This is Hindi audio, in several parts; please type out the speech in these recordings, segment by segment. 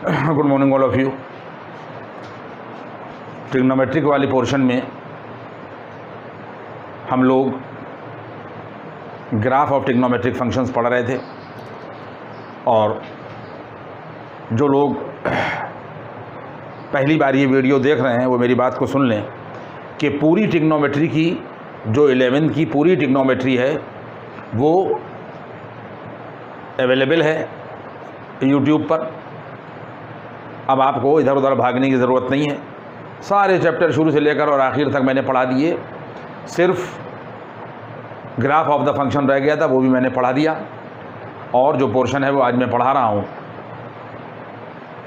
Good morning all of you. Trigonometric वाली पोर्शन में हम लोग ग्राफ ऑफ ट्रिग्नोमेट्रिक फंक्शंस पढ़ रहे थे, और जो लोग पहली बार ये वीडियो देख रहे हैं वो मेरी बात को सुन लें कि पूरी ट्रिग्नोमेट्री की जो 11th की पूरी ट्रिग्नोमेट्री है वो अवेलेबल है यूट्यूब पर। अब आपको इधर उधर भागने की ज़रूरत नहीं है, सारे चैप्टर शुरू से लेकर और आखिर तक मैंने पढ़ा दिए। सिर्फ ग्राफ ऑफ द फंक्शन रह गया था, वो भी मैंने पढ़ा दिया, और जो पोर्शन है वो आज मैं पढ़ा रहा हूँ।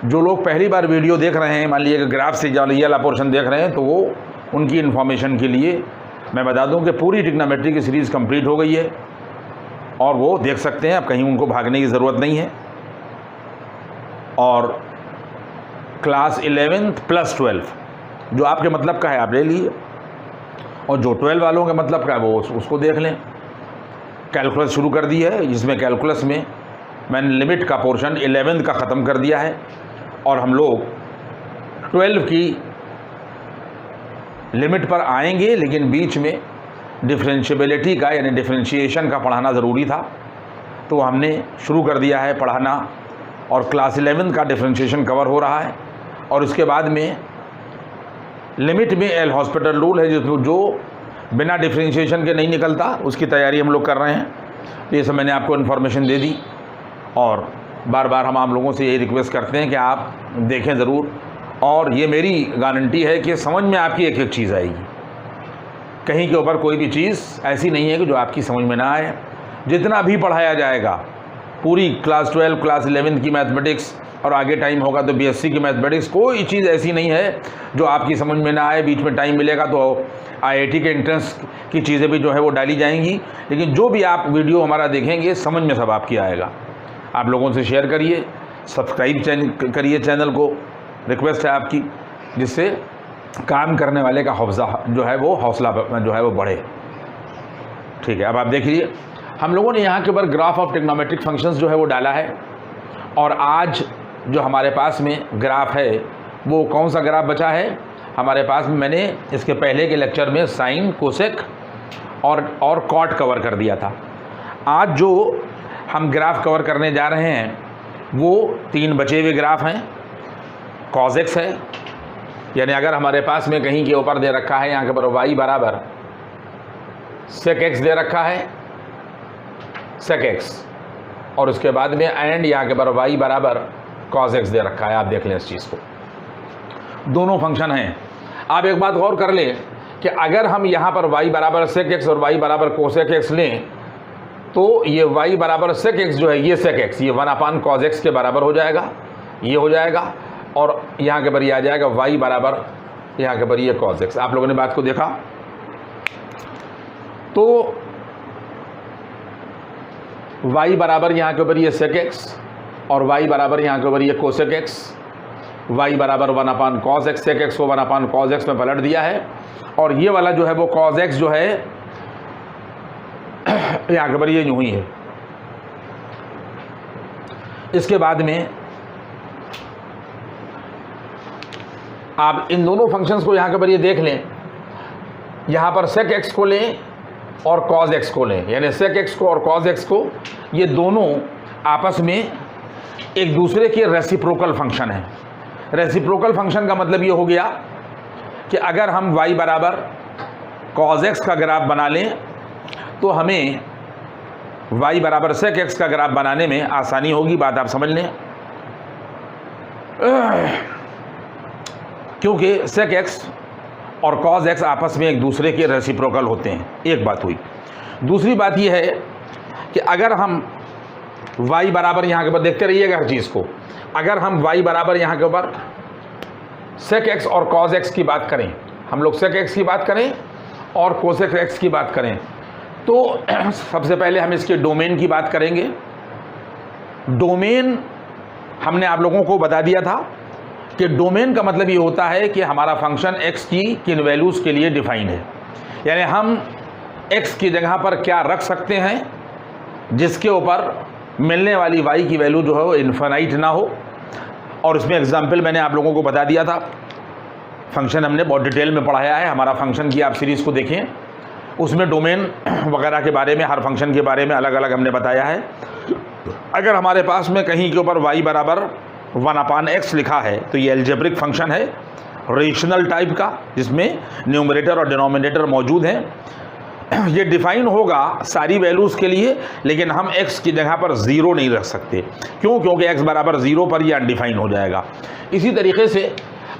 जो लोग पहली बार वीडियो देख रहे हैं, मान लीजिए ग्राफ से ये वाला पोर्शन देख रहे हैं, तो वो उनकी इन्फॉर्मेशन के लिए मैं बता दूं कि पूरी ट्रिग्नोमेट्री की सीरीज़ कंप्लीट हो गई है और वो देख सकते हैं। अब कहीं उनको भागने की ज़रूरत नहीं है। और क्लास 11th प्लस 12 जो आपके मतलब का है आप ले लीजिए, और जो 12 वालों के मतलब का है वो उसको देख लें। कैलकुलस शुरू कर दी है, जिसमें कैलकुलस में मैंने लिमिट का पोर्शन 11th का ख़त्म कर दिया है, और हम लोग 12 की लिमिट पर आएंगे, लेकिन बीच में डिफरेंशिएबिलिटी का यानी डिफरेंशिएशन का पढ़ाना ज़रूरी था, तो हमने शुरू कर दिया है पढ़ाना। और क्लास 11 का डिफरेंशिएशन कवर हो रहा है, और उसके बाद में लिमिट में एल हॉस्पिटल रूल है जो बिना डिफरेंशिएशन के नहीं निकलता, उसकी तैयारी हम लोग कर रहे हैं। तो ये सब मैंने आपको इन्फॉर्मेशन दे दी, और बार बार हम आप लोगों से यही रिक्वेस्ट करते हैं कि आप देखें ज़रूर। और ये मेरी गारंटी है कि समझ में आपकी एक एक चीज़ आएगी। कहीं के ऊपर कोई भी चीज़ ऐसी नहीं है कि जो आपकी समझ में ना आए। जितना भी पढ़ाया जाएगा पूरी क्लास 12 क्लास 11 की मैथमेटिक्स, और आगे टाइम होगा तो बीएससी की मैथमेटिक्स, कोई चीज़ ऐसी नहीं है जो आपकी समझ में ना आए। बीच में टाइम मिलेगा तो आईआईटी के एंट्रेंस की चीज़ें भी जो है वो डाली जाएंगी, लेकिन जो भी आप वीडियो हमारा देखेंगे समझ में सब आपकी आएगा। आप लोगों से शेयर करिए, सब्सक्राइब करिए चैनल को, रिक्वेस्ट है आपकी, जिससे काम करने वाले का हौसला जो है वो बढ़े। ठीक है, अब आप देखिए हम लोगों ने यहाँ के ऊपर ग्राफ ऑफ ट्रिग्नोमेट्रिक फंक्शंस जो है वो डाला है, और आज जो हमारे पास में ग्राफ है वो कौन सा ग्राफ बचा है हमारे पास में। मैंने इसके पहले के लेक्चर में साइन, कोसेक और कॉट कवर कर दिया था। आज जो हम ग्राफ कवर करने जा रहे हैं वो 3 बचे हुए ग्राफ हैं। कॉस एक्स है, यानी अगर हमारे पास में कहीं के ऊपर दे रखा है यहाँ के ऊपर वाई बराबर सेक एक्स दे रखा है, सेक एक्स, और उसके बाद में एंड यहाँ के ऊपर वाई बराबर कॉस एक्स दे रखा है। आप देख लें इस चीज़ को, दोनों फंक्शन हैं। आप एक बात गौर कर लें कि अगर हम यहाँ पर वाई बराबर सेक एक्स और वाई बराबर कोसेक एक्स लें, तो ये वाई बराबर सेक एक्स जो है, ये सेक एक्स, ये 1/cos कॉस एक्स के बराबर हो जाएगा, ये हो जाएगा, और यहाँ के ऊपर ये आ जाएगा वाई बराबर यहाँ के ऊपर ये कॉस एक्स। आप लोगों ने बात को देखा। तो y बराबर यहाँ के ऊपर ये सेक एक्स, और y बराबर यहाँ के ऊपर ये कोसेक एक्स, y बराबर 1/cos एक्स, सेक एक्स को 1/cos एक्स में पलट दिया है, और ये वाला जो है वो cos एक्स जो है यहाँ के ऊपर ये यूं ही है। इसके बाद में आप इन दोनों फंक्शंस को यहाँ के ऊपर ये देख लें, यहाँ पर सेक एक्स को लें और कॉस एक्स को लें, यानी सेक एक्स को और कॉस एक्स को, ये दोनों आपस में एक दूसरे के रेसिप्रोकल फंक्शन है। रेसिप्रोकल फंक्शन का मतलब ये हो गया कि अगर हम y बराबर कॉस एक्स का ग्राफ बना लें तो हमें y बराबर सेक एक्स का ग्राफ बनाने में आसानी होगी। बात आप समझ लें, क्योंकि सेक एक्स और कॉस एक्स आपस में एक दूसरे के रेसिप्रोकल होते हैं। एक बात हुई। दूसरी बात यह है कि अगर हम y बराबर यहाँ के ऊपर, देखते रहिएगा हर चीज़ को, अगर हम y बराबर यहाँ के ऊपर सेक एक्स और कॉस एक्स की बात करें, हम लोग सेक एक्स की बात करें और कोसेक एक्स की बात करें, तो सबसे पहले हम इसके डोमेन की बात करेंगे। डोमेन हमने आप लोगों को बता दिया था कि डोमेन का मतलब ये होता है कि हमारा फंक्शन x की किन वैल्यूज़ के लिए डिफाइंड है, यानी हम x की जगह पर क्या रख सकते हैं जिसके ऊपर मिलने वाली y की वैल्यू जो है वो इन्फिनाइट ना हो, और इसमें एग्जाम्पल मैंने आप लोगों को बता दिया था। फंक्शन हमने बहुत डिटेल में पढ़ाया है। हमारा फंक्शन की आप सीरीज़ को देखें, उसमें डोमेन वगैरह के बारे में, हर फंक्शन के बारे में अलग अलग हमने बताया है। अगर हमारे पास में कहीं के ऊपर y बराबर 1/x लिखा है तो ये एल्जेब्रिक फंक्शन है रेशनल टाइप का, जिसमें न्यूमरेटर और डिनोमिनेटर मौजूद हैं। ये डिफाइन होगा सारी वैल्यूज़ के लिए, लेकिन हम x की जगह पर 0 नहीं रख सकते। क्यों? क्योंकि x बराबर 0 पर ये अनडिफाइन हो जाएगा। इसी तरीके से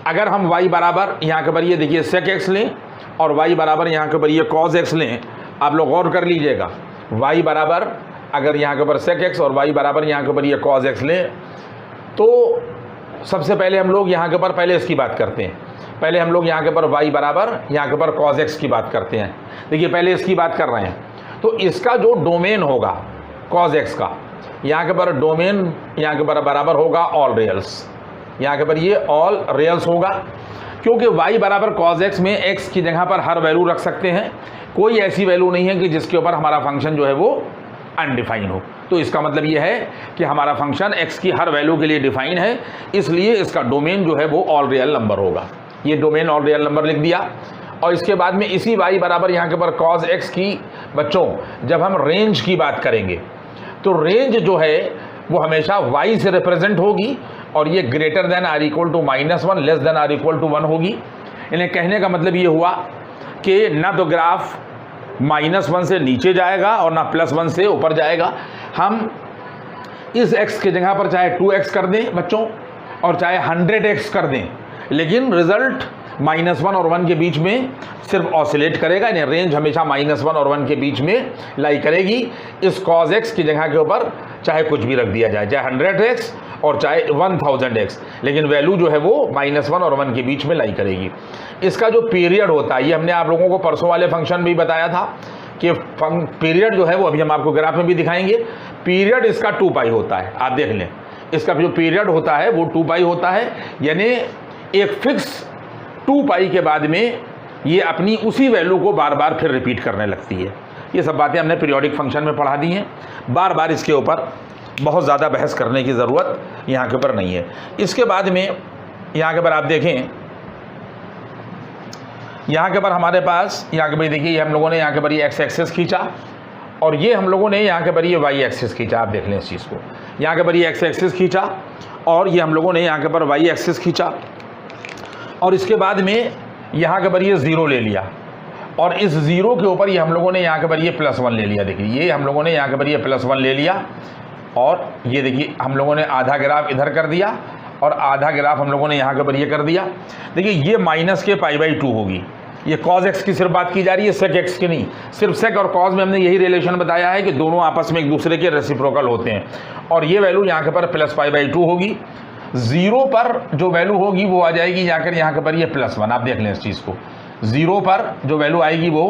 अगर हम y बराबर यहाँ के पर ये देखिए sec x लें और y बराबर यहाँ के पर ये cos x लें, आप लोग गौर कर लीजिएगा, y बराबर अगर यहाँ के पर sec x और y बराबर यहाँ के पर ये cos x लें, तो सबसे पहले हम लोग यहाँ के पर पहले इसकी बात करते हैं। पहले हम लोग यहाँ के पर y बराबर यहाँ के पर cos x की बात करते हैं। देखिए पहले इसकी बात कर रहे हैं, तो इसका जो डोमेन होगा cos x का, यहाँ के पर डोमेन यहाँ के पर बराबर होगा ऑल रियल्स, यहाँ के पर ये ऑल रियल्स होगा। क्योंकि y बराबर cos x में x की जगह पर हर वैल्यू रख सकते हैं, कोई ऐसी वैल्यू नहीं है कि जिसके ऊपर हमारा फंक्शन जो है वो अनडिफाइन हो। तो इसका मतलब ये है कि हमारा फंक्शन x की हर वैल्यू के लिए डिफाइन है, इसलिए इसका डोमेन जो है वो ऑल रियल नंबर होगा। ये डोमेन ऑल रियल नंबर लिख दिया। और इसके बाद में इसी y बराबर यहाँ के पर cos x की बच्चों जब हम रेंज की बात करेंगे तो रेंज जो है वो हमेशा y से रिप्रेजेंट होगी और ये greater than or equal to -1 less than or equal to 1 होगी। इन्हें कहने का मतलब ये हुआ कि ना तो ग्राफ -1 से नीचे जाएगा और ना +1 से ऊपर जाएगा। हम इस x की जगह पर चाहे 2x कर दें बच्चों और चाहे 100x कर दें, लेकिन रिजल्ट -1 और 1 के बीच में सिर्फ ऑसिलेट करेगा। यानी रेंज हमेशा -1 और 1 के बीच में लाई करेगी। इस cos x की जगह के ऊपर चाहे कुछ भी रख दिया जाए, चाहे 100x और चाहे 1000x, लेकिन वैल्यू जो है वो -1 और 1 के बीच में लाई करेगी। इसका जो पीरियड होता है, ये हमने आप लोगों को परसों वाले फंक्शन में भी बताया था कि पीरियड जो है वो अभी हम आपको ग्राफ में भी दिखाएंगे। पीरियड इसका 2π होता है, आप देख लें। इसका जो पीरियड होता है वो 2π होता है, यानी एक फिक्स 2π के बाद में ये अपनी उसी वैल्यू को बार बार फिर रिपीट करने लगती है। ये सब बातें हमने पीरियोडिक फंक्शन में पढ़ा दी हैं, बार बार इसके ऊपर बहुत ज़्यादा बहस करने की ज़रूरत यहाँ के ऊपर नहीं है। इसके बाद में यहाँ के ऊपर आप देखें, यहाँ के ऊपर हमारे पास यहाँ के भाई देखिए, ये हम लोगों ने यहाँ के ऊपर ये x एक्सिस खींचा और ये हम लोगों ने यहाँ के ऊपर ये y एक्सिस खींचा। आप देख लें इस चीज़ को, यहाँ के ऊपर ये x एक्सिस खींचा और ये हम लोगों ने यहाँ के ऊपर y एक्सिस खींचा और इसके बाद में यहाँ के ऊपर ये 0 ले लिया और इस 0 के ऊपर ये हम लोगों ने यहाँ के ऊपर ये +1 ले लिया। देखिए ये हम लोगों ने यहाँ के ऊपर ये +1 ले लिया और ये देखिए हम लोगों ने आधा ग्राफ इधर कर दिया और आधा ग्राफ हम लोगों ने यहाँ के ऊपर ये कर दिया। देखिए ये माइनस के π/2 होगी। ये cos x की सिर्फ बात की जा रही है, sec x की नहीं। सिर्फ sec और cos में हमने यही रिलेशन बताया है कि दोनों आपस में एक दूसरे के रेसिप्रोकल होते हैं और ये वैल्यू यहाँ के पर +π/2 होगी। 0 पर जो वैल्यू होगी वो आ जाएगी जाकर यहाँ के पर ये +1। आप देख लें इस चीज़ को, 0 पर जो वैल्यू आएगी वो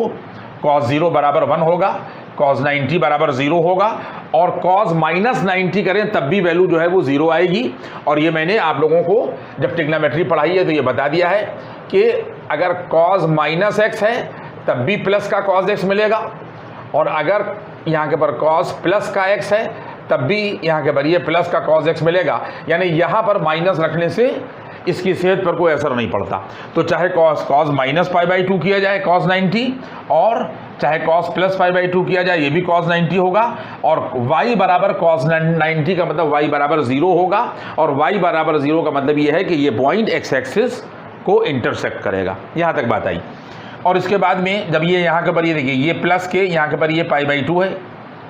cos 0 बराबर 1 होगा, cos 90 बराबर 0 होगा और cos -90 करें तब भी वैल्यू जो है वो 0 आएगी। और ये मैंने आप लोगों को जब ट्रिग्नोमेट्री पढ़ाई है तो ये बता दिया है कि अगर cos -x है तब भी प्लस का cos x मिलेगा और अगर यहाँ के पर cos प्लस का x है तब भी यहाँ के पर ये प्लस का cos x मिलेगा। यानी यहाँ पर माइनस रखने से इसकी सेहत पर कोई असर नहीं पड़ता। तो चाहे cos -π/2 किया जाए cos 90 और चाहे cos +π/2 किया जाए ये भी cos 90 होगा और y बराबर cos 90 का मतलब y बराबर 0 होगा और y बराबर 0 का मतलब ये है कि ये पॉइंट x एक्सिस को इंटरसेक्ट करेगा। यहाँ तक बात आई। और इसके बाद में जब ये यहाँ के पर ये देखिए ये प्लस के यहाँ के पर ये π/2 है,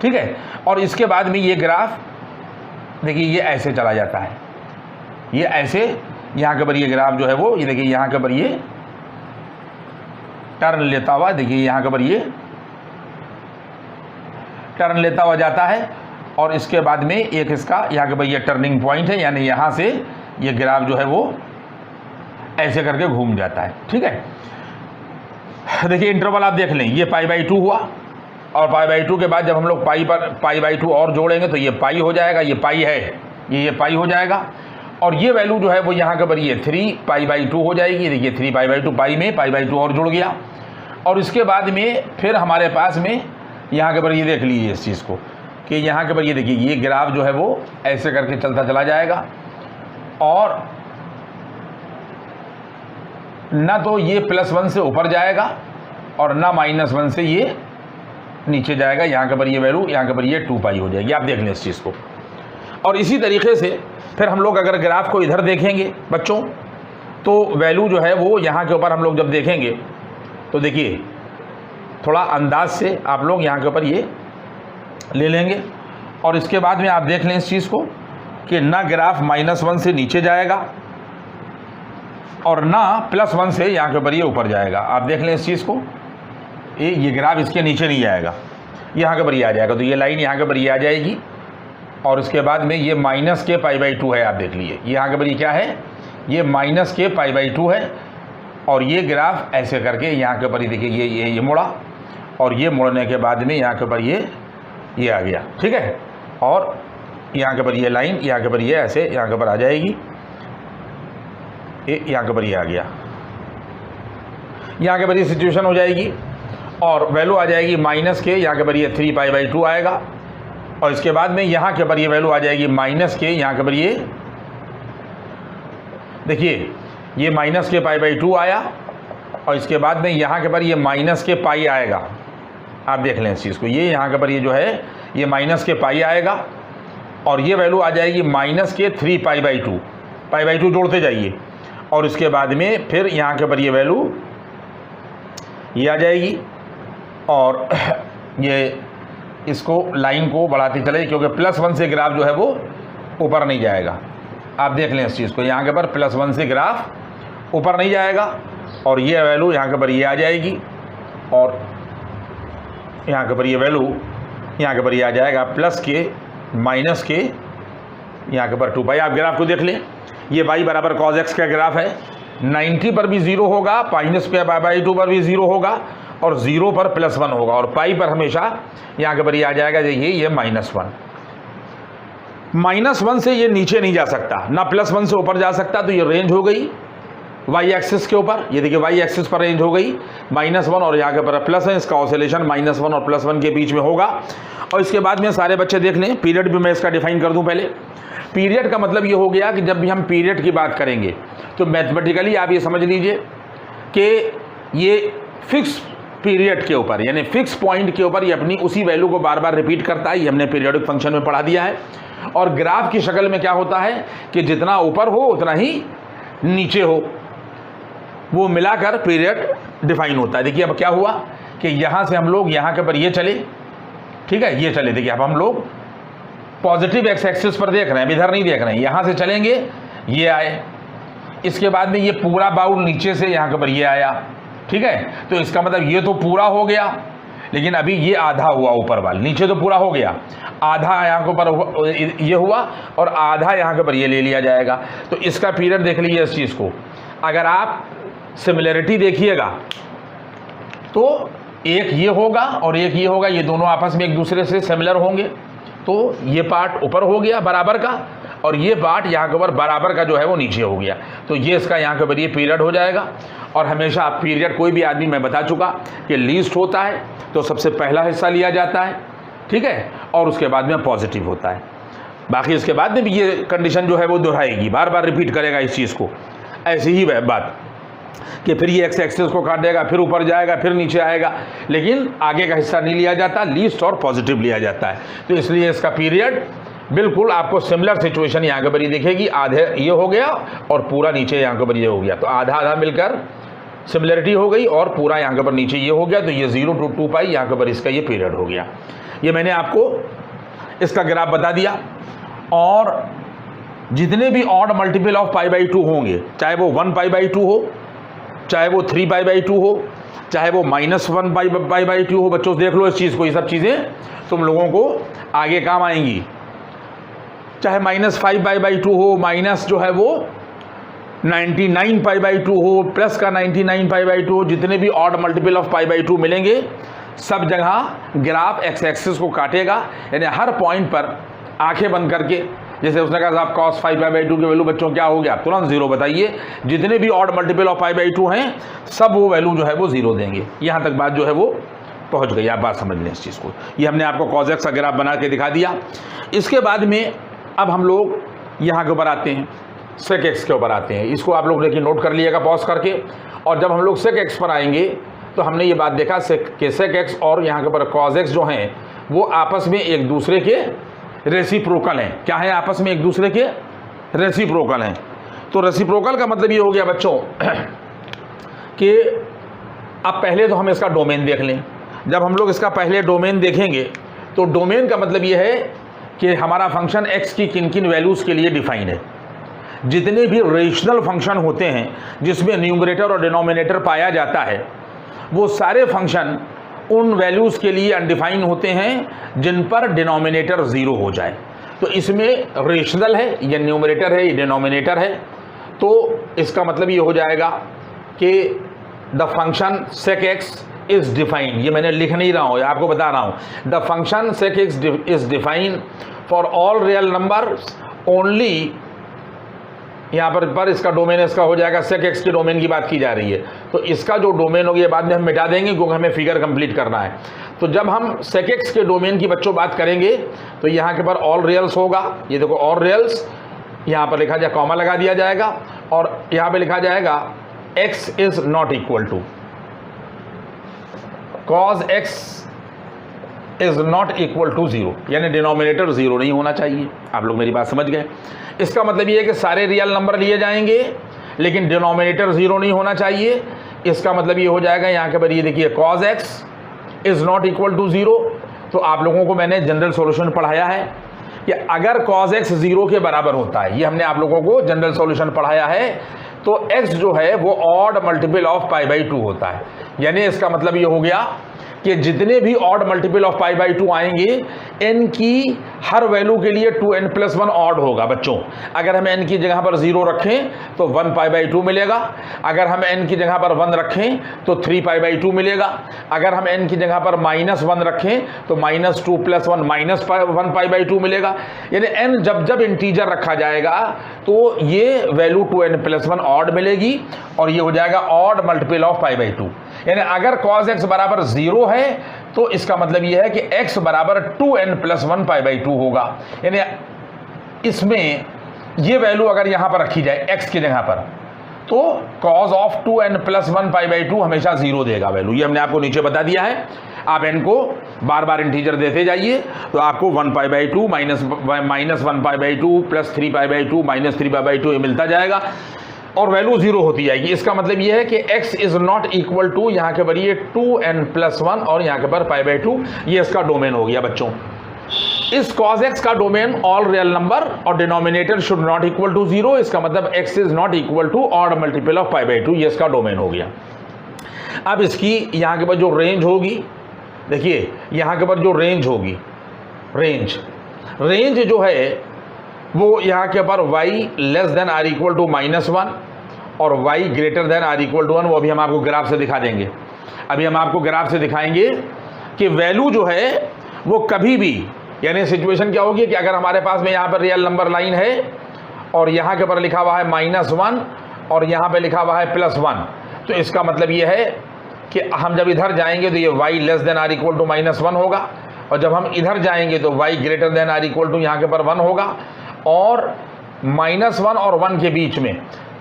ठीक है। और इसके बाद में ये ग्राफ देखिए ये ऐसे चला जाता है, ये ऐसे यहाँ के पर ये ग्राफ जो है वो ये देखिए यहाँ के पर ये टर्न लेता हुआ, देखिए यहाँ के पर ये टर्न लेता हुआ जाता है और इसके बाद में एक इसका यहाँ के पर ये टर्निंग पॉइंट है, यानी यहाँ से ये ग्राफ जो है वो ऐसे करके घूम जाता है, ठीक है। देखिए इंटरवल आप देख लें, ये π/2 हुआ और π/2 के बाद जब हम लोग π/2 और जोड़ेंगे तो ये पाई हो जाएगा, ये पाई है, ये पाई हो जाएगा और ये वैल्यू जो है वो यहाँ के पर ये 3π/2 हो जाएगी। देखिए 3π/2 पाई में π/2 और जुड़ गया और इसके बाद में फिर हमारे पास में यहाँ के पर ये देख लीजिए इस चीज़ को कि यहाँ के पर ये देखिए ये ग्राफ जो है वो ऐसे करके चलता चला जाएगा और ना तो ये +1 से ऊपर जाएगा और ना -1 से ये नीचे जाएगा। यहाँ के पर ये वैल्यू, यहाँ के पर ये 2 पाई हो जाएगी। आप देख लें इस चीज़ को। और इसी तरीके से फिर हम लोग अगर ग्राफ को इधर देखेंगे बच्चों, तो वैल्यू जो है वो यहाँ के ऊपर हम लोग जब देखेंगे तो देखिए थोड़ा अंदाज से आप लोग यहाँ के ऊपर ये ले लेंगे और इसके बाद में आप देख लें इस चीज़ को कि ना ग्राफ -1 से नीचे जाएगा और ना +1 से यहाँ के ऊपर ये ऊपर जाएगा। आप देख लें इस चीज़ को, ये ग्राफ इसके नीचे नहीं जाएगा, यहाँ के ऊपर ये आ जाएगा। तो ये लाइन यहाँ के ऊपर ये आ जाएगी और इसके बाद में ये -k π/2 है। आप देख लीजिए यहाँ के ऊपर ये क्या है, ये -k π/2 है और ये ग्राफ ऐसे करके यहाँ के ऊपर ये देखिए ये मुड़ा और ये मुड़ने के बाद में यहाँ के ऊपर ये आ गया, ठीक है। और यहाँ के ऊपर ये लाइन, यहाँ के ऊपर ये ऐसे यहाँ के ऊपर आ जाएगी, यहाँ के ऊपर ये आ गया, यहाँ के ऊपर ये सिचुएशन हो जाएगी और वैल्यू आ जाएगी -k, यहाँ के ऊपर ये 3π/2 आएगा और इसके बाद में यहाँ के ऊपर ये वैल्यू आ जाएगी -k, यहाँ के ऊपर ये देखिए ये -k π/2 आया और इसके बाद में यहाँ के ऊपर ये -k π आएगा। आप देख लें इस चीज़ को, ये यहाँ के ऊपर ये जो है ये -k π आएगा और ये वैल्यू आ जाएगी -k 3π/2, π/2 जोड़ते जाइए और इसके बाद में फिर यहाँ के ऊपर ये वैल्यू ये आ जाएगी और ये इसको लाइन को बढ़ाते चले क्योंकि +1 से ग्राफ जो है वो ऊपर नहीं जाएगा। आप देख लें इस चीज़ को, यहाँ के ऊपर +1 से ग्राफ ऊपर नहीं जाएगा और ये वैल्यू यहाँ के ऊपर ये आ जाएगी और यहाँ के ऊपर ये वैल्यू यहाँ के ऊपर ये आ जाएगा +k -k, यहाँ के ऊपर 2 पाई। आप ग्राफ को देख लें, ये y बराबर cos x का ग्राफ है। 90 पर भी 0 होगा, -k/2 पर भी 0 होगा और 0 पर +1 होगा और पाई पर हमेशा यहाँ के ऊपर ये आ जाएगा। देखिए ये -1 से ये नीचे नहीं जा सकता, ना +1 से ऊपर जा सकता। तो ये रेंज हो गई y एक्सिस के ऊपर, ये देखिए y एक्सिस पर रेंज हो गई -1 और यहाँ के ऊपर +1। इसका ऑसिलेशन -1 और +1 के बीच में होगा। और इसके बाद में सारे बच्चे देख लें, पीरियड भी मैं इसका डिफाइन कर दूं। पहले पीरियड का मतलब ये हो गया कि जब भी हम पीरियड की बात करेंगे तो मैथमेटिकली आप ये समझ लीजिए कि ये फिक्स पीरियड के ऊपर यानी फिक्स पॉइंट के ऊपर ये अपनी उसी वैल्यू को बार बार रिपीट करता है। ये हमने पीरियोडिक फंक्शन में पढ़ा दिया है। और ग्राफ की शक्ल में क्या होता है कि जितना ऊपर हो उतना ही नीचे हो, वो मिलाकर पीरियड डिफाइन होता है। देखिए अब क्या हुआ कि यहाँ से हम लोग यहाँ के ऊपर ये चले, ठीक है, ये चले। देखिए अब हम लोग पॉजिटिव एक्स एक्सिस पर देख रहे हैं, इधर नहीं देख रहे हैं। यहाँ से चलेंगे, ये आए, इसके बाद में ये पूरा बाउल नीचे से यहाँ के ऊपर ये आया, ठीक है। तो इसका मतलब ये तो पूरा हो गया, लेकिन अभी ये आधा हुआ ऊपर वाला, नीचे तो पूरा हो गया, आधा यहाँ के ऊपर ये हुआ और आधा यहाँ के ऊपर ये ले लिया जाएगा। तो इसका पीरियड देख लीजिए इस चीज़ को। अगर आप सिमिलरिटी देखिएगा तो एक ये होगा और एक ये होगा, ये दोनों आपस में एक दूसरे से सिमिलर होंगे। तो ये पार्ट ऊपर हो गया बराबर का और ये पार्ट यहाँ के ऊपर बराबर का जो है वो नीचे हो गया। तो ये इसका यहाँ के ऊपर ये पीरियड हो जाएगा। और हमेशा पीरियड कोई भी आदमी, मैं बता चुका कि लीस्ट होता है तो सबसे पहला हिस्सा लिया जाता है, ठीक है, और उसके बाद में पॉजिटिव होता है। बाकी इसके बाद में भी ये कंडीशन जो है वो दोहराएगी, बार बार रिपीट करेगा इस चीज़ को। ऐसी ही बात कि फिर ये एक्स एक्सिस को काट देगा, फिर ऊपर जाएगा, फिर नीचे आएगा, लेकिन आगे का हिस्सा नहीं लिया जाता, लीस्ट और पॉजिटिव लिया जाता है। तो इसलिए इसका पीरियड बिल्कुल आपको सिमिलर सिचुएशन यहाँ के ऊपर ये दिखेगी। आधे ये हो गया और पूरा नीचे यहाँ के ऊपर ये हो गया, तो आधा आधा मिलकर सिमिलरिटी हो गई और पूरा यहाँ के ऊपर नीचे ये हो गया। तो ये 0 to 2 पाई यहाँ के ऊपर इसका ये पीरियड हो गया। ये मैंने आपको इसका ग्राफ बता दिया। और जितने भी ऑड मल्टीपल ऑफ π/2 होंगे, चाहे वो 1 π/2 हो, चाहे वो 3 π/2 हो, चाहे वो -1 π/2 हो, बच्चों देख लो इस चीज़ को। ये सब चीज़ें तुम लोगों को आगे काम आएंगी। चाहे -5 π/2 हो, माइनस जो है वो 99 π/2 हो, प्लस का 99 π/2 हो, जितने भी ऑड मल्टीपल ऑफ π/2 मिलेंगे सब जगह ग्राफ एक्स एक्सिस को काटेगा। यानी हर पॉइंट पर आंखें बंद करके, जैसे उसने कहा साहब cos 5 π/2 की वैल्यू बच्चों क्या हो गया, तुरंत 0 बताइए। जितने भी ऑड मल्टीपल ऑफ π/2 हैं सब वो वैल्यू जो है वो 0 देंगे। यहाँ तक बात जो है वो पहुँच गई। आप बात समझ लें इस चीज़ को। ये हमने आपको cos x का ग्राफ बना के दिखा दिया। इसके बाद में अब हम लोग यहाँ के ऊपर आते हैं, सेक एक्स के ऊपर आते हैं। इसको आप लोग देखिए नोट कर लिएगा पॉज करके। और जब हम लोग सेक एक्स पर आएंगे तो हमने ये बात देखा कि सेक एक्स और यहाँ के ऊपर कॉज एक्स जो हैं वो आपस में एक दूसरे के रेसिप्रोकल हैं। क्या है? आपस में एक दूसरे के रेसिप्रोकल हैं। तो रेसिप्रोकल का मतलब ये हो गया बच्चों कि अब पहले तो हम इसका डोमेन देख लें। जब हम लोग इसका पहले डोमेन देखेंगे तो डोमेन का मतलब ये है कि हमारा फंक्शन x की किन किन वैल्यूज़ के लिए डिफाइन है। जितने भी रेशनल फंक्शन होते हैं जिसमें न्यूमरेटर और डिनोमिनेटर पाया जाता है वो सारे फंक्शन उन वैल्यूज़ के लिए अनडिफाइन होते हैं जिन पर डिनोमिनेटर ज़ीरो हो जाए। तो इसमें रेशनल है, ये न्यूमरेटर है, ये डिनोमिनेटर है। तो इसका मतलब ये हो जाएगा कि the function sec x is defined. ये मैंने लिख नहीं रहा हूँ, आपको बता रहा हूँ। The function sec x is defined for all real number only. यहाँ पर इसका डोमेन इसका हो जाएगा, सेक एक्स के डोमेन की बात की जा रही है। तो इसका जो डोमेन होगी ये बाद में हम मिटा देंगे क्योंकि हमें फिगर कंप्लीट करना है। तो जब हम सेक एक्स के डोमेन की बच्चों बात करेंगे तो यहाँ के पर ऑल रियल्स होगा। ये देखो ऑल रियल्स, यहाँ पर लिखा जाए कॉमा लगा दिया जाएगा और यहाँ पे लिखा जाएगा x is not equal to cos x is not equal to 0, यानी डिनोमिनेटर 0 नहीं होना चाहिए। आप लोग मेरी बात समझ गए। इसका मतलब ये है कि सारे रियल नंबर लिए जाएंगे लेकिन डिनोमिनेटर 0 नहीं होना चाहिए। इसका मतलब ये हो जाएगा यहाँ के पर ये देखिए cos x is not equal to 0। तो आप लोगों को मैंने जनरल सॉल्यूशन पढ़ाया है कि अगर cos x 0 के बराबर होता है, ये हमने आप लोगों को जनरल सॉल्यूशन पढ़ाया है, तो x जो है वो odd multiple of pi by 2 होता है। यानी इसका मतलब ये हो गया कि जितने भी odd multiple of pi by 2 आएंगे n की हर वैल्यू के लिए 2n+1 ऑड होगा बच्चों। अगर हम n की जगह पर 0 रखें तो 1 पाई बाई 2 मिलेगा। अगर हम n की जगह पर 1 रखें तो 3 पाई बाई 2 मिलेगा। अगर हम n की जगह पर -1 रखें तो -2 + 1 -1 पाई बाई 2 मिलेगा। यानी n जब जब इंटीजर रखा जाएगा तो ये वैल्यू 2n+1 ऑड मिलेगी और ये हो जाएगा odd multiple of pi by 2। यानी अगर cos x बराबर 0 है तो इसका मतलब यह है कि x बराबर 2n+1 पाई बाई 2 होगा। यानी इसमें ये वैल्यू अगर यहां पर रखी जाए x की जगह पर तो cos of 2n+1 pi by 2 हमेशा 0 देगा वैल्यू। ये हमने आपको नीचे बता दिया है। आप n को बार बार इंटीजर देते जाइए तो आपको 1 पाई by 2 -1 pi by 2 +3 pi by 2 -3 pi by 2 ये मिलता जाएगा और वैल्यू 0 होती जाएगी। इसका मतलब यह है कि x is not equal to यहाँ के पर ये 2n+1 और यहाँ के पर पाई बाई 2, ये इसका डोमेन हो गया बच्चों। इस cos x का डोमेन ऑल रियल नंबर और denominator should not equal to 0। इसका मतलब x is not equal to odd multiple of pi by 2, ये इसका डोमेन हो गया। अब इसकी यहाँ के पर जो रेंज होगी, देखिए यहाँ के पर जो रेंज होगी, रेंज जो है वो यहाँ के पर y less than or equal to -1 और y greater than or equal to 1, वो अभी हम आपको ग्राफ से दिखा देंगे। अभी हम आपको ग्राफ से दिखाएंगे कि वैल्यू जो है वो कभी भी, यानी सिचुएशन क्या होगी कि अगर हमारे पास में यहाँ पर रियल नंबर लाइन है और यहाँ के पर लिखा हुआ है -1 और यहाँ पे लिखा हुआ है +1, तो इसका मतलब ये है कि हम जब इधर जाएंगे तो ये y less than or equal to -1 होगा और जब हम इधर जाएंगे तो y greater than or equal to यहाँ के पर 1 होगा। और -1 और 1 के बीच में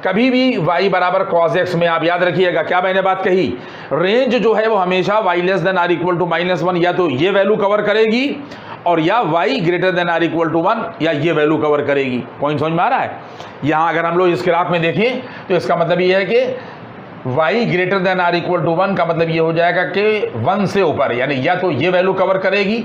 कभी भी y बराबर cos x में, आप याद रखिएगा क्या मैंने बात कही, रेंज जो है वो हमेशा y less than or equal to -1 या तो ये वैल्यू कवर करेगी और या y greater than or equal to 1 या ये वैल्यू कवर करेगी। पॉइंट समझ में आ रहा है? यहाँ अगर हम लोग इस ग्राफ में देखें तो इसका मतलब ये है कि y greater than or equal to 1 का मतलब ये हो जाएगा कि 1 से ऊपर, यानी या तो ये वैल्यू कवर करेगी,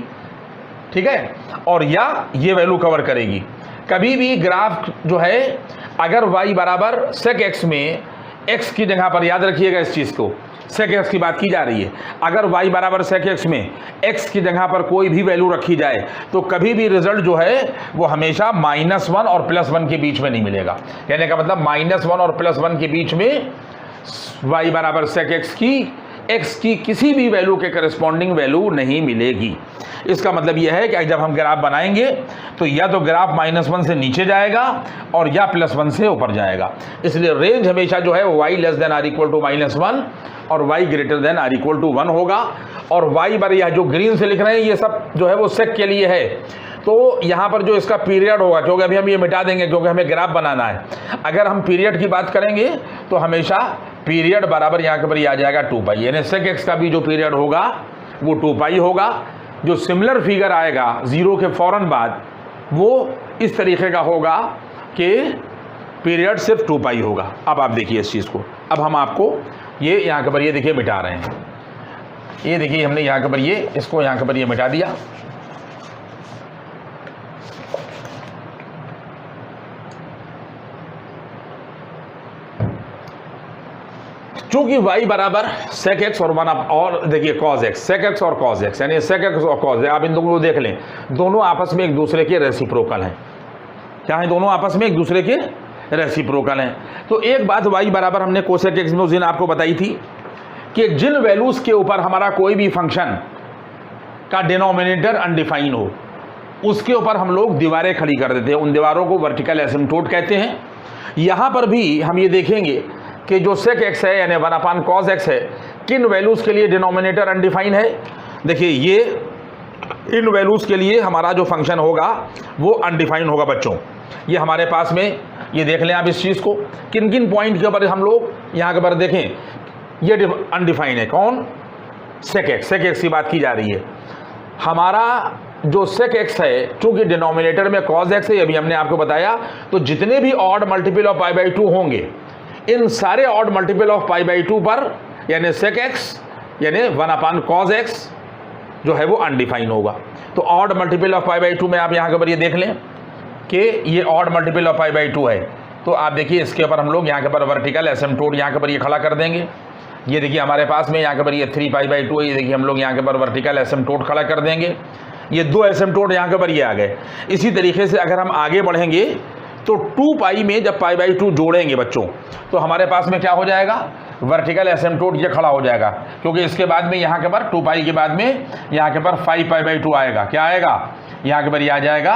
ठीक है, और या ये वैल्यू कवर करेगी। कभी भी ग्राफ जो है अगर y बराबर सेक x में x की जगह पर, याद रखिएगा इस चीज़ को, सेक x की बात की जा रही है, अगर y बराबर सेक x में x की जगह पर कोई भी वैल्यू रखी जाए तो कभी भी रिजल्ट जो है वो हमेशा -1 और +1 के बीच में नहीं मिलेगा। कहने का मतलब -1 और +1 के बीच में y बराबर सेक x की किसी भी वैल्यू के करस्पॉन्डिंग वैल्यू नहीं मिलेगी। इसका मतलब यह है कि जब हम ग्राफ बनाएंगे तो या तो ग्राफ -1 से नीचे जाएगा और या +1 से ऊपर जाएगा। इसलिए रेंज हमेशा जो है y less than or equal to -1 और y greater than or equal to 1 होगा। और y बार यह जो ग्रीन से लिख रहे हैं ये सब जो है वो सेक के लिए है। तो यहाँ पर जो इसका पीरियड होगा, क्योंकि अभी हम ये मिटा देंगे क्योंकि हमें ग्राफ बनाना है। अगर हम पीरियड की बात करेंगे तो हमेशा पीरियड बराबर यहाँ के पर ये आ जाएगा 2 यानी sec x का भी जो पीरियड होगा वो 2 होगा। जो सिमिलर फिगर आएगा 0 के फ़ौरन बाद वो इस तरीके का होगा कि पीरियड सिर्फ 2 होगा। अब आप देखिए इस चीज़ को, अब हम आपको ये यहाँ के पर ये देखिए मिटा रहे हैं। ये देखिए हमने यहाँ के पर ये इसको यहाँ के पर ये मिटा दिया। चूंकि y बराबर sec x और देखिए cos x, sec x और cos x यानी sec x और cos x, आप इन दोनों को देख लें, दोनों आपस में एक दूसरे के रेसिप्रोकल हैं। क्या है? दोनों आपस में एक दूसरे के रेसिप्रोकल हैं। तो एक बात y बराबर हमने कोसेक x में उस दिन आपको बताई थी कि जिन वैल्यूज़ के ऊपर हमारा कोई भी फंक्शन का डिनोमिनेटर अनडिफाइन हो उसके ऊपर हम लोग दीवारें खड़ी कर देते हैं, उन दीवारों को वर्टिकल एसिम्प्टोट कहते हैं। यहाँ पर भी हम ये देखेंगे कि जो sec x है यानी 1/cos x है, किन वैल्यूज़ के लिए डिनोमिनेटर अनडिफाइन है। देखिए ये इन वैल्यूज़ के लिए हमारा जो फंक्शन होगा वो अनडिफाइन होगा बच्चों। ये हमारे पास में ये देख लें आप इस चीज़ को, किन किन पॉइंट के ऊपर हम लोग यहाँ के पर देखें ये अनडिफाइन है। कौन? sec x की बात की जा रही है। हमारा जो sec x है चूँकि डिनोमिनेटर में cos x है, अभी हमने आपको बताया, तो जितने भी ऑड मल्टीपल ऑफ π/2 होंगे इन सारे ऑड मल्टीपल ऑफ π/2 पर यानी sec x यानी 1/cos x जो है वो अनडिफाइन होगा। तो ऑड मल्टीपल ऑफ π/2 में आप यहाँ के ऊपर ये देख लें कि ये ऑड मल्टीपल ऑफ π/2 है। तो आप देखिए इसके ऊपर हम लोग यहाँ के ऊपर वर्टिकल एसिम्प्टोट यहाँ के ऊपर ये खड़ा कर देंगे। ये देखिए हमारे पास में यहाँ के ऊपर ये 3π/2 है। ये देखिए हम लोग यहाँ के ऊपर वर्टिकल एसिम्प्टोट खड़ा कर देंगे। ये 2 एसिम्प्टोट यहाँ के ऊपर ये आ गए। इसी तरीके से अगर हम आगे बढ़ेंगे तो 2 में जब π/2 जोड़ेंगे बच्चों तो हमारे पास में क्या हो जाएगा? वर्टिकल एसिम्प्टोट ये खड़ा हो जाएगा, क्योंकि इसके बाद में यहाँ के पर 2 के बाद में यहाँ के पर 5π/2 आएगा। क्या आएगा? यहाँ के पर ये आ जाएगा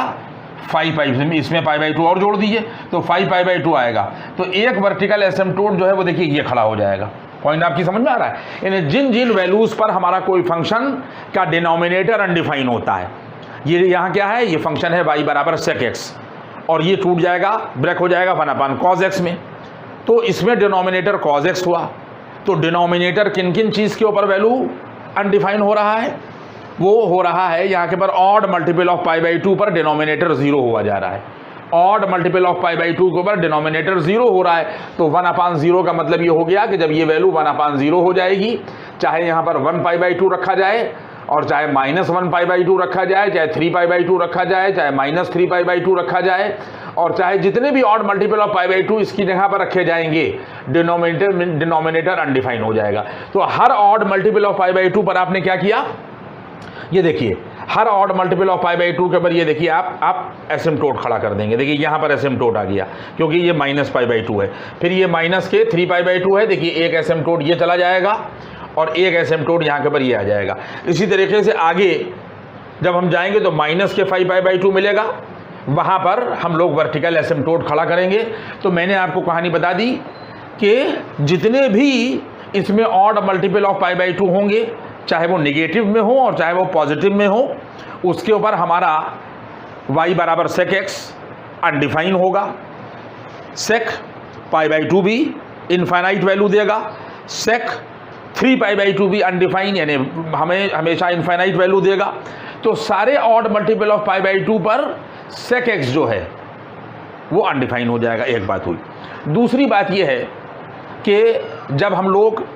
5π, इसमें π/2 और जोड़ दीजिए तो 5π/2 आएगा। तो एक वर्टिकल एसिम्प्टोट जो है वो देखिए ये खड़ा हो जाएगा। पॉइंट आपकी समझ में आ रहा है? यानी जिन जिन वैल्यूज़ पर हमारा कोई फंक्शन का डिनोमिनेटर अनडिफाइन होता है, ये यहाँ क्या है? ये फंक्शन है y बराबर sec x और ये टूट जाएगा, ब्रेक हो जाएगा 1/cos x में। तो इसमें डिनोमिनेटर cos x हुआ। तो डिनोमिनेटर किन किन चीज़ के ऊपर वैल्यू अनडिफाइन हो रहा है? वो हो रहा है यहाँ के पर ऑड मल्टीपल ऑफ π/2 पर डिनोमिनेटर 0 हुआ जा रहा है। ऑड मल्टीपल ऑफ π/2 के ऊपर डिनोमिनेटर 0 हो रहा है। तो 1/0 का मतलब ये हो गया कि जब ये वैल्यू 1/0 हो जाएगी, चाहे यहाँ पर 1π/2 रखा जाए और चाहे -1π/2 रखा जाए, चाहे 3π/2 रखा जाए, चाहे -3π/2 रखा जाए, और चाहे जितने भी ऑड मल्टीपल ऑफ π/2 इसकी जगह पर रखे जाएंगे, डिनोमिनेटर अनडिफाइन हो जाएगा। तो हर ऑड मल्टीपल ऑफ π/2 पर आपने क्या किया? ये देखिए हर ऑड मल्टीपल ऑफ π/2 के ऊपर ये देखिए आप एसिम्प्टोट खड़ा कर देंगे। देखिए यहाँ पर एसिम्प्टोट आ गया क्योंकि ये -π/2 है। फिर ये माइनस के 3π/2 है। देखिए एक एसिम्प्टोट ये चला जाएगा और एक एसिम्प्टोट यहाँ के ऊपर ये आ जाएगा। इसी तरीके से आगे जब हम जाएंगे तो माइनस के 5π/2 मिलेगा, वहाँ पर हम लोग वर्टिकल एसिम्प्टोट खड़ा करेंगे। तो मैंने आपको कहानी बता दी कि जितने भी इसमें ऑड मल्टीपल ऑफ π/2 होंगे, चाहे वो निगेटिव में हो और चाहे वो पॉजिटिव में हो, उसके ऊपर हमारा y बराबर sec x अनडिफाइन होगा। sec π/2 भी इनफाइनाइट वैल्यू देगा, sec 3π/2 भी अनडिफाइन यानी हमें हमेशा इनफाइनाइट वैल्यू देगा। तो सारे ऑड मल्टीपल ऑफ π/2 पर sec x जो है वो अनडिफाइन हो जाएगा। एक बात हुई। दूसरी बात ये है कि जब हम लोग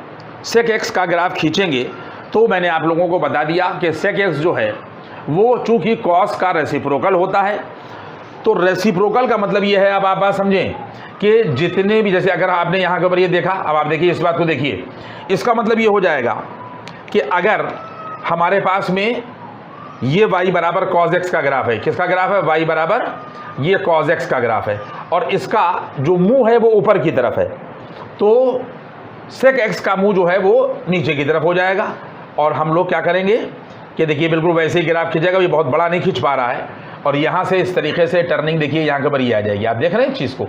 sec x का ग्राफ खींचेंगे तो मैंने आप लोगों को बता दिया कि sec x जो है वो चूँकि cos का रेसिप्रोकल होता है। तो रेसिप्रोकल का मतलब ये है, अब आप बात समझें कि जितने भी, जैसे अगर आपने यहाँ के ऊपर ये देखा, अब आप देखिए इस बात को देखिए, इसका मतलब ये हो जाएगा कि अगर हमारे पास में ये y बराबर cos x का ग्राफ है, किसका ग्राफ है? y बराबर ये cos x का ग्राफ है और इसका जो मुंह है वो ऊपर की तरफ है, तो sec x का मुंह जो है वो नीचे की तरफ हो जाएगा। और हम लोग क्या करेंगे कि देखिए बिल्कुल वैसे ही ग्राफ खींचेगा, ये बहुत बड़ा नहीं खींच पा रहा है, और यहाँ से इस तरीके से टर्निंग देखिए यहाँ के ऊपर ये आ जाएगी। आप देख रहे हैं इस चीज़ को,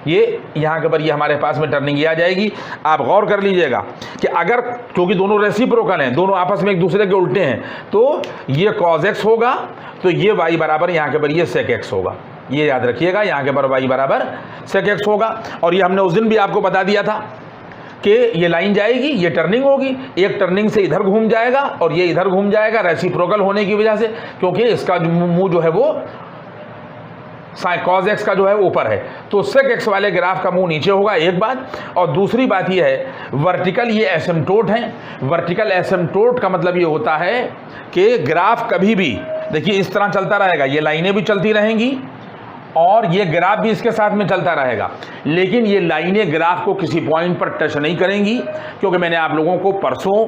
ये यहाँ के ऊपर ये हमारे पास में टर्निंग ये आ जाएगी। आप गौर कर लीजिएगा कि अगर, क्योंकि दोनों रेसिप्रोकल हैं, दोनों आपस में एक दूसरे के उल्टे हैं, तो ये cos x होगा, तो ये y बराबर यहाँ के ऊपर ये sec x होगा। ये याद रखिएगा, यहाँ के ऊपर y बराबर sec x होगा। और ये हमने उस दिन भी आपको बता दिया था कि ये लाइन जाएगी, ये टर्निंग होगी, एक टर्निंग से इधर घूम जाएगा और ये इधर घूम जाएगा रेसिप्रोकल होने की वजह से, क्योंकि इसका मुंह जो है वो cos x का जो है ऊपर है, तो sec x वाले ग्राफ का मुंह नीचे होगा, एक बात। और दूसरी बात ये है, वर्टिकल ये एसिम्प्टोट हैं। वर्टिकल एसिम्प्टोट का मतलब ये होता है कि ग्राफ कभी भी देखिए इस तरह चलता रहेगा, ये लाइनें भी चलती रहेंगी और ये ग्राफ भी इसके साथ में चलता रहेगा, लेकिन ये लाइनें ग्राफ को किसी पॉइंट पर टच नहीं करेंगी, क्योंकि मैंने आप लोगों को परसों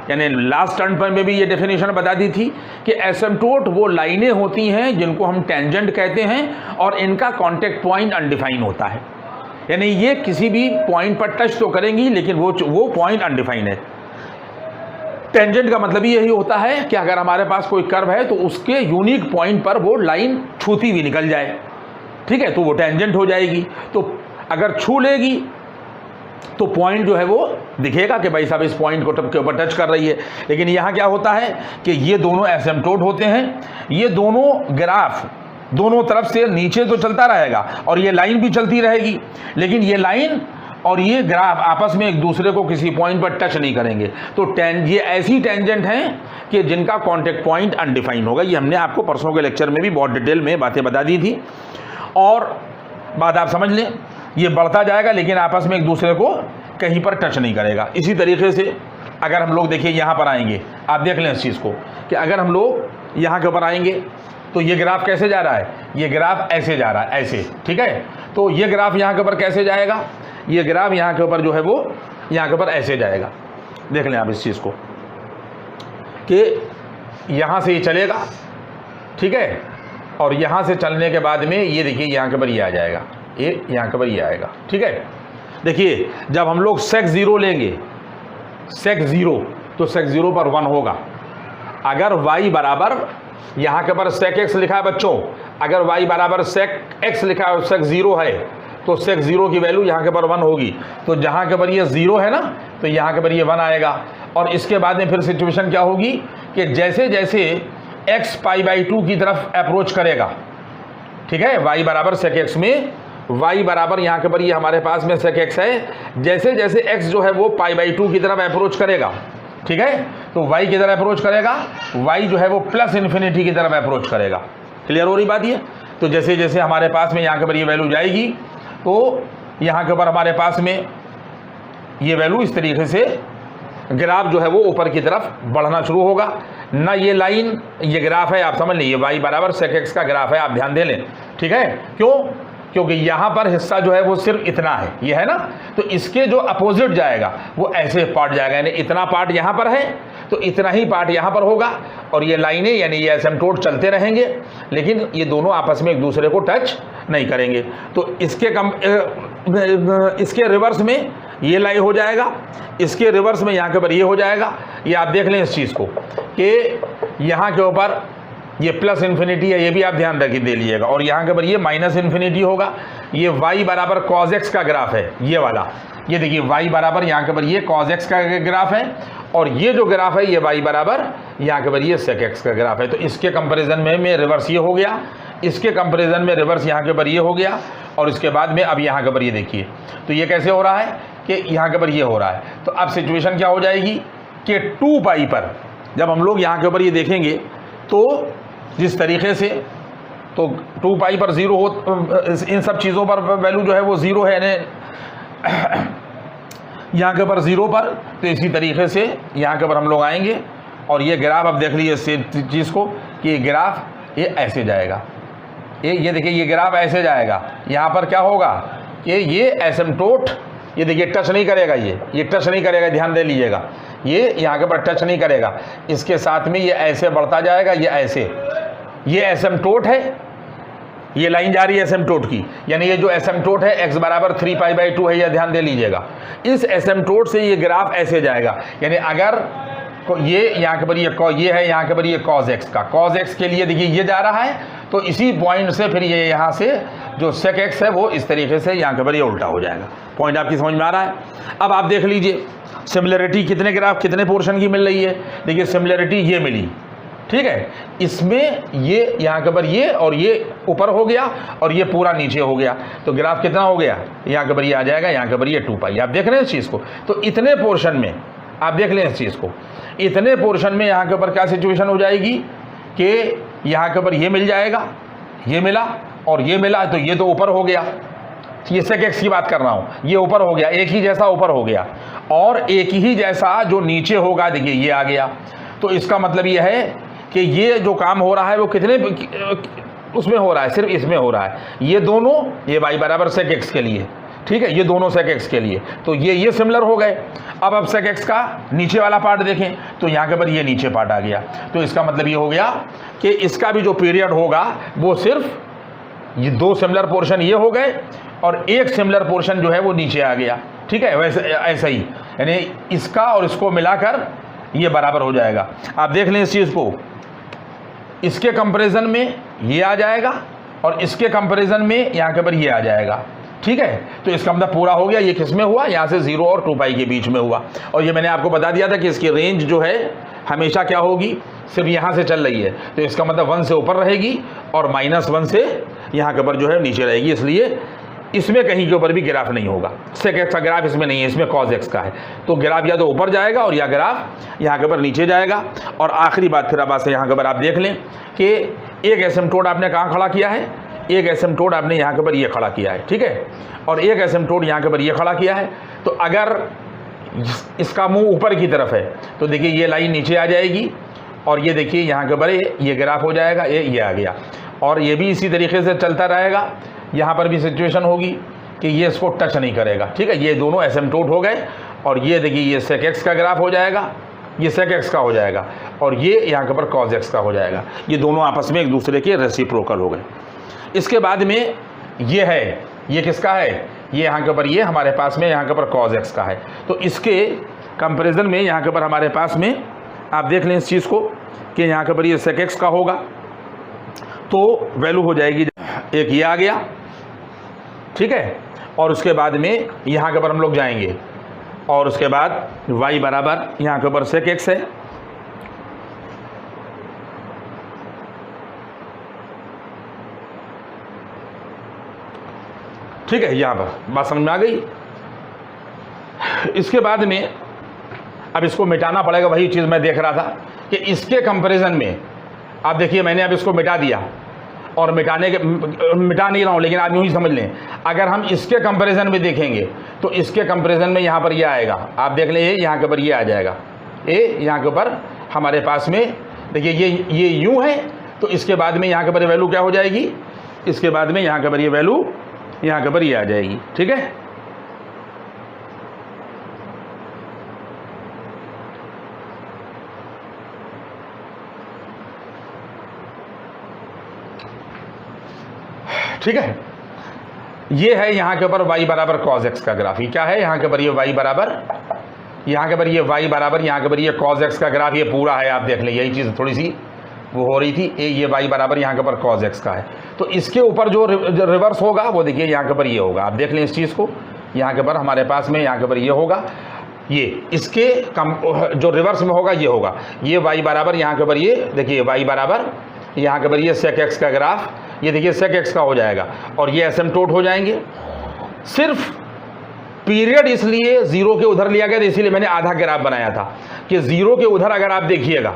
यानी लास्ट टर्न पर में भी ये डेफिनेशन बता दी थी कि एसिम्प्टोट वो लाइनें होती हैं जिनको हम टेंजेंट कहते हैं और इनका कॉन्टेक्ट पॉइंट अनडिफाइन होता है, यानी ये किसी भी पॉइंट पर टच तो करेंगी लेकिन वो पॉइंट अनडिफाइन है। टेंजेंट का मतलब यही होता है कि अगर हमारे पास कोई कर्व है तो उसके यूनिक पॉइंट पर वो लाइन छूती हुई निकल जाए, ठीक है, तो वो टेंजेंट हो जाएगी। तो अगर छू लेगी तो पॉइंट जो है वो दिखेगा कि भाई साहब इस पॉइंट को के ऊपर टच कर रही है। लेकिन यहाँ क्या होता है कि ये दोनों एसिम्प्टोट होते हैं, ये दोनों ग्राफ दोनों तरफ से नीचे तो चलता रहेगा और ये लाइन भी चलती रहेगी, लेकिन ये लाइन और ये ग्राफ आपस में एक दूसरे को किसी पॉइंट पर टच नहीं करेंगे। तो ये ऐसी टेंजेंट हैं कि जिनका कॉन्टेक्ट पॉइंट अनडिफाइन होगा। ये हमने आपको परसों के लेक्चर में भी बहुत डिटेल में बातें बता दी थी। और बात आप समझ लें, ये बढ़ता जाएगा लेकिन आपस में एक दूसरे को कहीं पर टच नहीं करेगा। इसी तरीके से अगर हम लोग देखिए यहाँ पर आएंगे, आप देख लें इस चीज़ को कि अगर हम लोग यहाँ के ऊपर आएंगे तो ये ग्राफ कैसे जा रहा है, ये ग्राफ ऐसे जा रहा है, ऐसे, ठीक है। तो ये ग्राफ यहाँ के ऊपर कैसे जाएगा, ये ग्राफ यहाँ के ऊपर जो है वो यहाँ के ऊपर ऐसे जाएगा। देख लें आप इस चीज़ को कि यहाँ से ये चलेगा, ठीक है, और यहाँ से चलने के बाद में ये देखिए यहाँ के ऊपर ये आ जाएगा, ये यहाँ के ऊपर ये आएगा, ठीक है। देखिए जब हम लोग sec 0 लेंगे, sec 0, तो sec 0 पर 1 होगा। अगर y बराबर यहाँ के ऊपर sec x लिखा है बच्चों, अगर y बराबर sec x लिखा है और sec 0 है तो sec 0 की वैल्यू यहाँ के ऊपर 1 होगी। तो जहाँ के ऊपर ये 0 है ना, तो यहाँ के ऊपर ये 1 आएगा। और इसके बाद में फिर सिचुएशन क्या होगी कि जैसे जैसे x π/2 की तरफ अप्रोच करेगा, ठीक है, y बराबर sec x में y बराबर यहाँ के ऊपर ये हमारे पास में sec x है, जैसे जैसे x जो है वो π/2 की तरफ अप्रोच करेगा, ठीक है, तो y की तरफ अप्रोच करेगा, y जो है वो प्लस इन्फिनिटी की तरफ अप्रोच करेगा। क्लियर हो रही बात ये। तो जैसे जैसे हमारे पास में यहाँ के ऊपर ये वैल्यू जाएगी तो यहाँ के ऊपर हमारे पास में ये वैल्यू इस तरीके से ग्राफ जो है वो ऊपर की तरफ बढ़ना शुरू होगा ना। ये लाइन ये ग्राफ है, आप समझ लीजिए y बराबर sec x का ग्राफ है, आप ध्यान दे लें, ठीक है। क्यों? क्योंकि यहाँ पर हिस्सा जो है वो सिर्फ इतना है, ये है ना, तो इसके जो अपोजिट जाएगा वो ऐसे पार्ट जाएगा, यानी इतना पार्ट यहाँ पर है तो इतना ही पार्ट यहाँ पर होगा। और ये लाइनें यानी ये एसिम्प्टोट चलते रहेंगे लेकिन ये दोनों आपस में एक दूसरे को टच नहीं करेंगे। तो इसके रिवर्स में ये लाई हो जाएगा, इसके रिवर्स में यहाँ के ऊपर ये हो जाएगा। ये आप देख लें इस चीज़ को कि यहाँ के ऊपर ये प्लस इन्फिनिटी है, ये भी आप ध्यान रखिए दे लीजिएगा, और यहाँ के ऊपर ये माइनस इन्फिनिटी होगा। ये y बराबर cos x का ग्राफ है, ये वाला, ये देखिए y बराबर यहाँ के ऊपर ये cos x का ग्राफ है और ये जो ग्राफ है ये y बराबर यहाँ के ऊपर ये sec x का ग्राफ है। तो इसके कंपैरिजन में रिवर्स ये हो गया, इसके कंपैरिजन में रिवर्स यहाँ के ऊपर ये हो गया, और इसके बाद में अब यहाँ के ऊपर ये देखिए। तो ये कैसे हो रहा है कि यहाँ के ऊपर ये हो रहा है। तो अब सिचुएशन क्या हो जाएगी कि 2π पर जब हम लोग यहाँ के ऊपर ये देखेंगे तो जिस तरीके से तो 2π पर 0 हो, इन सब चीज़ों पर वैल्यू जो है वो 0 है, यानी यहाँ के ऊपर 0 पर, तो इसी तरीके से यहाँ के ऊपर हम लोग आएंगे और ये ग्राफ अब देख लीजिए इस चीज़ को कि ये ग्राफ ये ऐसे जाएगा, ये देखिए ये ग्राफ ऐसे जाएगा। यहाँ पर क्या होगा कि ये एसिम्प्टोट ये देखिए टच नहीं करेगा, ये टच नहीं करेगा, ध्यान दे लीजिएगा, ये यहाँ के ऊपर टच नहीं करेगा। इसके साथ में ये ऐसे बढ़ता जाएगा, ये ऐसे, ये एसिम्प्टोट है, ये लाइन जा रही है एसिम्प्टोट की, यानी ये जो एसिम्प्टोट है x बराबर 3π/2 है, यह ध्यान दे लीजिएगा। इस एसिम्प्टोट से ये ग्राफ ऐसे जाएगा, यानी अगर ये यहाँ के ऊपर ये है, यहाँ के ऊपर ये cos x का, cos x के लिए देखिए ये जा रहा है तो इसी पॉइंट से फिर ये यहाँ से जो सेक एक्स है वो इस तरीके से यहाँ के पर ये उल्टा हो जाएगा। पॉइंट आपकी समझ में आ रहा है। अब आप देख लीजिए सिमिलरिटी कितने ग्राफ कितने पोर्शन की मिल रही है। देखिए सिमिलरिटी ये मिली, ठीक है, इसमें ये यहाँ के पर ये और ये ऊपर हो गया और ये पूरा नीचे हो गया, तो ग्राफ कितना हो गया, यहाँ के पर ये आ जाएगा, यहाँ के पर ये 2π। आप देख रहे हैं इस चीज़ को। तो इतने पोर्शन में आप देख लें इस चीज़ को, इतने पोर्शन में यहाँ के ऊपर क्या सिचुएशन हो जाएगी कि यहाँ के ऊपर ये मिल जाएगा, ये मिला और ये मिला, तो ये तो ऊपर हो गया, ये सेक एक्स की बात कर रहा हूँ, ये ऊपर हो गया, एक ही जैसा ऊपर हो गया, और एक ही जैसा जो नीचे होगा देखिए ये आ गया। तो इसका मतलब ये है कि ये जो काम हो रहा है वो कितने उसमें हो रहा है, सिर्फ इसमें हो रहा है। ये दोनों, ये y बराबर सेक एक्स के लिए, ठीक है, ये दोनों सेक एक्स के लिए, तो ये सिमिलर हो गए। अब सेक एक्स का नीचे वाला पार्ट देखें तो यहाँ के पर ये नीचे पार्ट आ गया, तो इसका मतलब ये हो गया कि इसका भी जो पीरियड होगा वो सिर्फ ये 2 सिमिलर पोर्शन ये हो गए और एक सिमिलर पोर्शन जो है वो नीचे आ गया, ठीक है। वैसे ऐसा ही, यानी इसका और इसको मिलाकर ये बराबर हो जाएगा। आप देख लें इस चीज़ को, इसके कंपैरिजन में ये आ जाएगा और इसके कंपैरिजन में यहाँ के पर ये आ जाएगा, ठीक है। तो इसका मतलब पूरा हो गया। ये किस में हुआ, यहाँ से 0 और 2π के बीच में हुआ। और ये मैंने आपको बता दिया था कि इसकी रेंज जो है हमेशा क्या होगी, सिर्फ यहाँ से चल रही है, तो इसका मतलब 1 से ऊपर रहेगी और -1 से यहाँ के ऊपर जो है नीचे रहेगी, इसलिए इसमें कहीं के ऊपर भी ग्राफ नहीं होगा। सेक एक्स का ग्राफ इसमें नहीं है, इसमें कॉज एक्स का है, तो ग्राफ या तो ऊपर जाएगा और या ग्राफ यहाँ के ऊपर नीचे जाएगा। और आखिरी बात फिर अब से यहाँ के ऊपर आप देख लें कि एक एसिम्पटोड आपने कहाँ खड़ा किया है, एक एसिम्पटोड आपने यहाँ के ऊपर ये खड़ा किया है, ठीक है, और एक एसिम्पटोड यहाँ के ऊपर ये खड़ा किया है। तो अगर इसका मुंह ऊपर की तरफ है तो देखिए ये लाइन नीचे आ जाएगी और ये देखिए यहाँ के ऊपर ये ग्राफ हो जाएगा, ये आ गया, और ये भी इसी तरीके से चलता रहेगा। यहाँ पर भी सिचुएशन होगी कि ये इसको टच नहीं करेगा, ठीक है। ये दोनों एसिम्पटोड हो गए और ये देखिए ये सेक एक्स का ग्राफ हो जाएगा, ये सेक एक्स का हो जाएगा और ये यहाँ के ऊपर कॉज एक्स का हो जाएगा। ये दोनों आपस में एक दूसरे के रेसिप्रोकल हो गए। इसके बाद में ये है, ये किसका है, ये यहाँ के ऊपर ये हमारे पास में यहाँ के ऊपर कॉज एक्स का है। तो इसके कंपैरिजन में यहाँ के ऊपर हमारे पास में आप देख लें इस चीज़ को कि यहाँ के ऊपर ये सेक एक्स का होगा, तो वैल्यू हो जाएगी, एक ये आ गया, ठीक है। और उसके बाद में यहाँ के ऊपर हम लोग जाएंगे और उसके बाद y बराबर यहाँ के ऊपर सेक एक्स है, ठीक है। यहाँ पर बात समझ में आ गई। इसके बाद में अब इसको मिटाना पड़ेगा, वही चीज़ मैं देख रहा था कि इसके कंपैरिजन में आप देखिए मैंने अब इसको मिटा दिया और मिटा नहीं रहा हूँ, लेकिन आप यूँ ही समझ लें, अगर हम इसके कंपैरिजन में देखेंगे तो इसके कंपैरिजन में यहाँ पर ये आएगा, आप देख लें ये यहाँ के ऊपर ये आ जाएगा, यहाँ के ऊपर हमारे पास में देखिए ये यूँ है, तो इसके बाद में यहाँ के ऊपर वैल्यू क्या हो जाएगी, इसके बाद में यहाँ के ऊपर ये वैल्यू यहाँ के ऊपर ये आ जाएगी, ठीक है। ठीक है, ये है यहाँ के ऊपर y बराबर कॉज एक्स का ग्राफ। ये क्या है, यहाँ के ऊपर ये y बराबर, यहाँ के ऊपर ये y बराबर, यहाँ के ऊपर ये कॉज एक्स का ग्राफ, ये पूरा है। आप देख लें यही चीज़ थोड़ी सी वो हो रही थी, ये y बराबर यहाँ के ऊपर कॉज एक्स का है। तो इसके ऊपर जो रिवर्स होगा वो देखिए यहाँ के ऊपर ये होगा। आप देख लें इस चीज़ को, यहाँ के ऊपर हमारे पास में यहाँ के ऊपर ये होगा, ये इसके जो रिवर्स में होगा ये होगा, ये y बराबर यहाँ के ऊपर ये देखिए y बराबर यहाँ के ऊपर ये सेक एक्स का ग्राफ, ये देखिए सेक एक्स का हो जाएगा और ये एसिम्पटोड हो जाएंगे। सिर्फ पीरियड इसलिए 0 के उधर लिया गया था, इसीलिए मैंने आधा ग्राफ बनाया था कि 0 के उधर अगर आप देखिएगा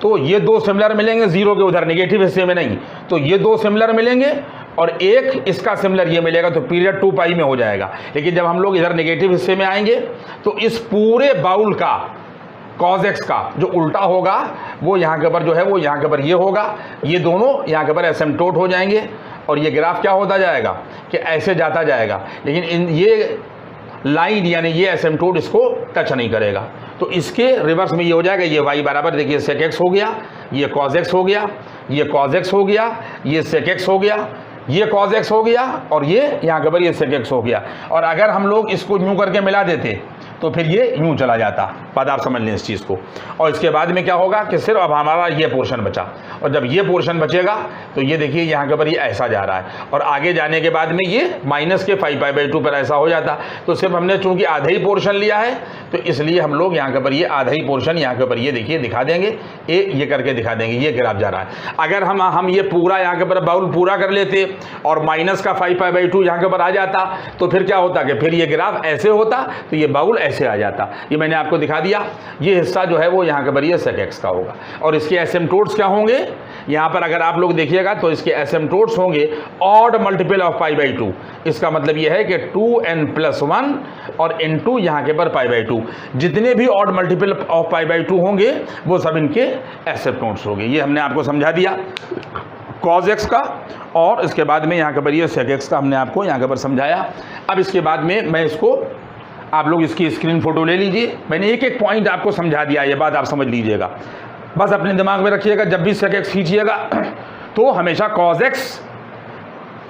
तो ये 2 सिमिलर मिलेंगे, 0 के उधर नेगेटिव हिस्से में नहीं, तो ये 2 सिमिलर मिलेंगे और एक इसका सिमिलर ये मिलेगा, तो पीरियड 2π में हो जाएगा। लेकिन जब हम लोग इधर नेगेटिव हिस्से में आएंगे तो इस पूरे बाउल का कॉज एक्स का जो उल्टा होगा वो यहाँ के ऊपर जो है वो यहाँ के ऊपर ये होगा, ये दोनों यहाँ के ऊपर एसिम्पटोड हो जाएंगे और ये ग्राफ क्या होता जाएगा कि ऐसे जाता जाएगा, लेकिन ये लाइन यानी ये एसिम्पटोड इसको टच नहीं करेगा। तो इसके रिवर्स में ये हो जाएगा, ये y बराबर देखिए सेक एक्स हो गया, ये कॉज एक्स हो गया, ये कॉज एक्स हो गया, ये सेक एक्स हो गया, ये कॉज एक्स हो गया और ये यहाँ के ऊपर ये सेक एक्स हो गया। और अगर हम लोग इसको यूँ करके मिला देते तो फिर ये यूँ चला जाता। बात आप समझ लें इस चीज़ को। और इसके बाद में क्या होगा कि सिर्फ अब हमारा ये पोर्शन बचा, और जब ये पोर्शन बचेगा तो ये देखिए यहाँ के ऊपर ये ऐसा जा रहा है, और आगे जाने के बाद में ये माइनस के 5π/2 पर ऐसा हो जाता। तो सिर्फ हमने चूंकि आधा ही पोर्शन लिया है तो इसलिए हम लोग यहाँ के ऊपर ये आधा ही पोर्शन यहाँ के ऊपर ये देखिए दिखा देंगे, ये करके दिखा देंगे, ये ग्राफ जा रहा है। अगर हम ये पूरा यहाँ के ऊपर बाउल पूरा कर लेते और माइनस का 5π/2 यहाँ के ऊपर आ जाता तो फिर क्या होता कि फिर ये ग्राफ ऐसे होता, तो ये बाउल ऐसे आ जाता। ये मैंने आपको दिखा दिया। ये हिस्सा जो है वो यहाँ के ऊपर ये sec x का होगा, और इसके एसिम्पटोट्स क्या होंगे यहाँ पर अगर आप लोग देखिएगा तो इसके एसिम्पटोट्स होंगे ऑड मल्टीपल ऑफ π/2। इसका मतलब ये है कि 2n+1 और इनटू यहाँ के पर π/2, जितने भी ऑड मल्टीपल ऑफ π/2 होंगे वो सब इनके एसिम्पटोट्स होंगे। ये हमने आपको समझा दिया cos x का, और इसके बाद में यहाँ के पर ये sec x का हमने आपको यहाँ के पर समझाया। अब इसके बाद में मैं इसको, आप लोग इसकी स्क्रीन फोटो ले लीजिए। मैंने एक एक पॉइंट आपको समझा दिया, ये बात आप समझ लीजिएगा। बस अपने दिमाग में रखिएगा, जब भी sec x खींचिएगा तो हमेशा cos x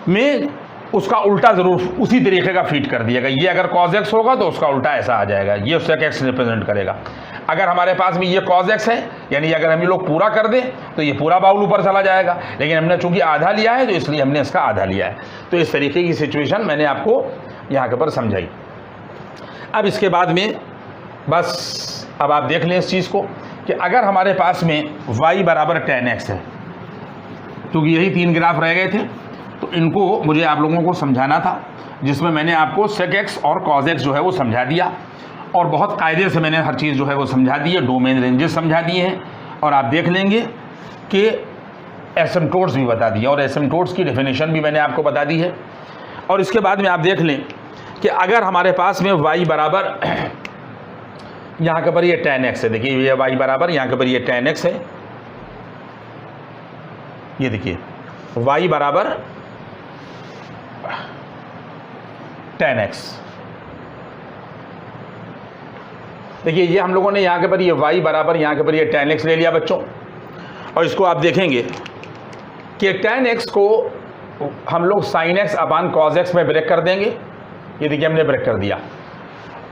में उसका उल्टा ज़रूर उसी तरीके का फीड कर दिएगा। ये अगर cos x होगा तो उसका उल्टा ऐसा आ जाएगा, ये sec x रिप्रेजेंट करेगा। अगर हमारे पास में ये cos x है, यानी अगर हम ये लोग पूरा कर दें तो ये पूरा बाउल ऊपर चला जाएगा, लेकिन हमने चूंकि आधा लिया है तो इसलिए हमने इसका आधा लिया है। तो इस तरीके की सिचुएशन मैंने आपको यहाँ के पर समझाई। अब इसके बाद में बस अब आप देख लें इस चीज़ को कि अगर हमारे पास में y बराबर tan x है, क्योंकि यही 3 ग्राफ रह गए थे तो इनको मुझे आप लोगों को समझाना था, जिसमें मैंने आपको sec x और cos x जो है वो समझा दिया, और बहुत कायदे से मैंने हर चीज़ जो है वो समझा दी है, डोमेन रेंजेस समझा दिए हैं, और आप देख लेंगे कि एसिम्पटोट्स भी बता दिए, और एसिम्पटोट्स की डेफिनेशन भी मैंने आपको बता दी है। और इसके बाद में आप देख लें कि अगर हमारे पास में y बराबर यहाँ के पर ये tan x है, देखिए ये y बराबर यहाँ के पर ये tan x है, ये देखिए y बराबर tan x। देखिए ये हम लोगों ने यहाँ के पर ये y बराबर यहाँ के पर ये tan x ले लिया बच्चों, और इसको आप देखेंगे कि tan x को हम लोग sin x अपान cos x में ब्रेक कर देंगे। ये देखिए हमने ब्रेक कर दिया।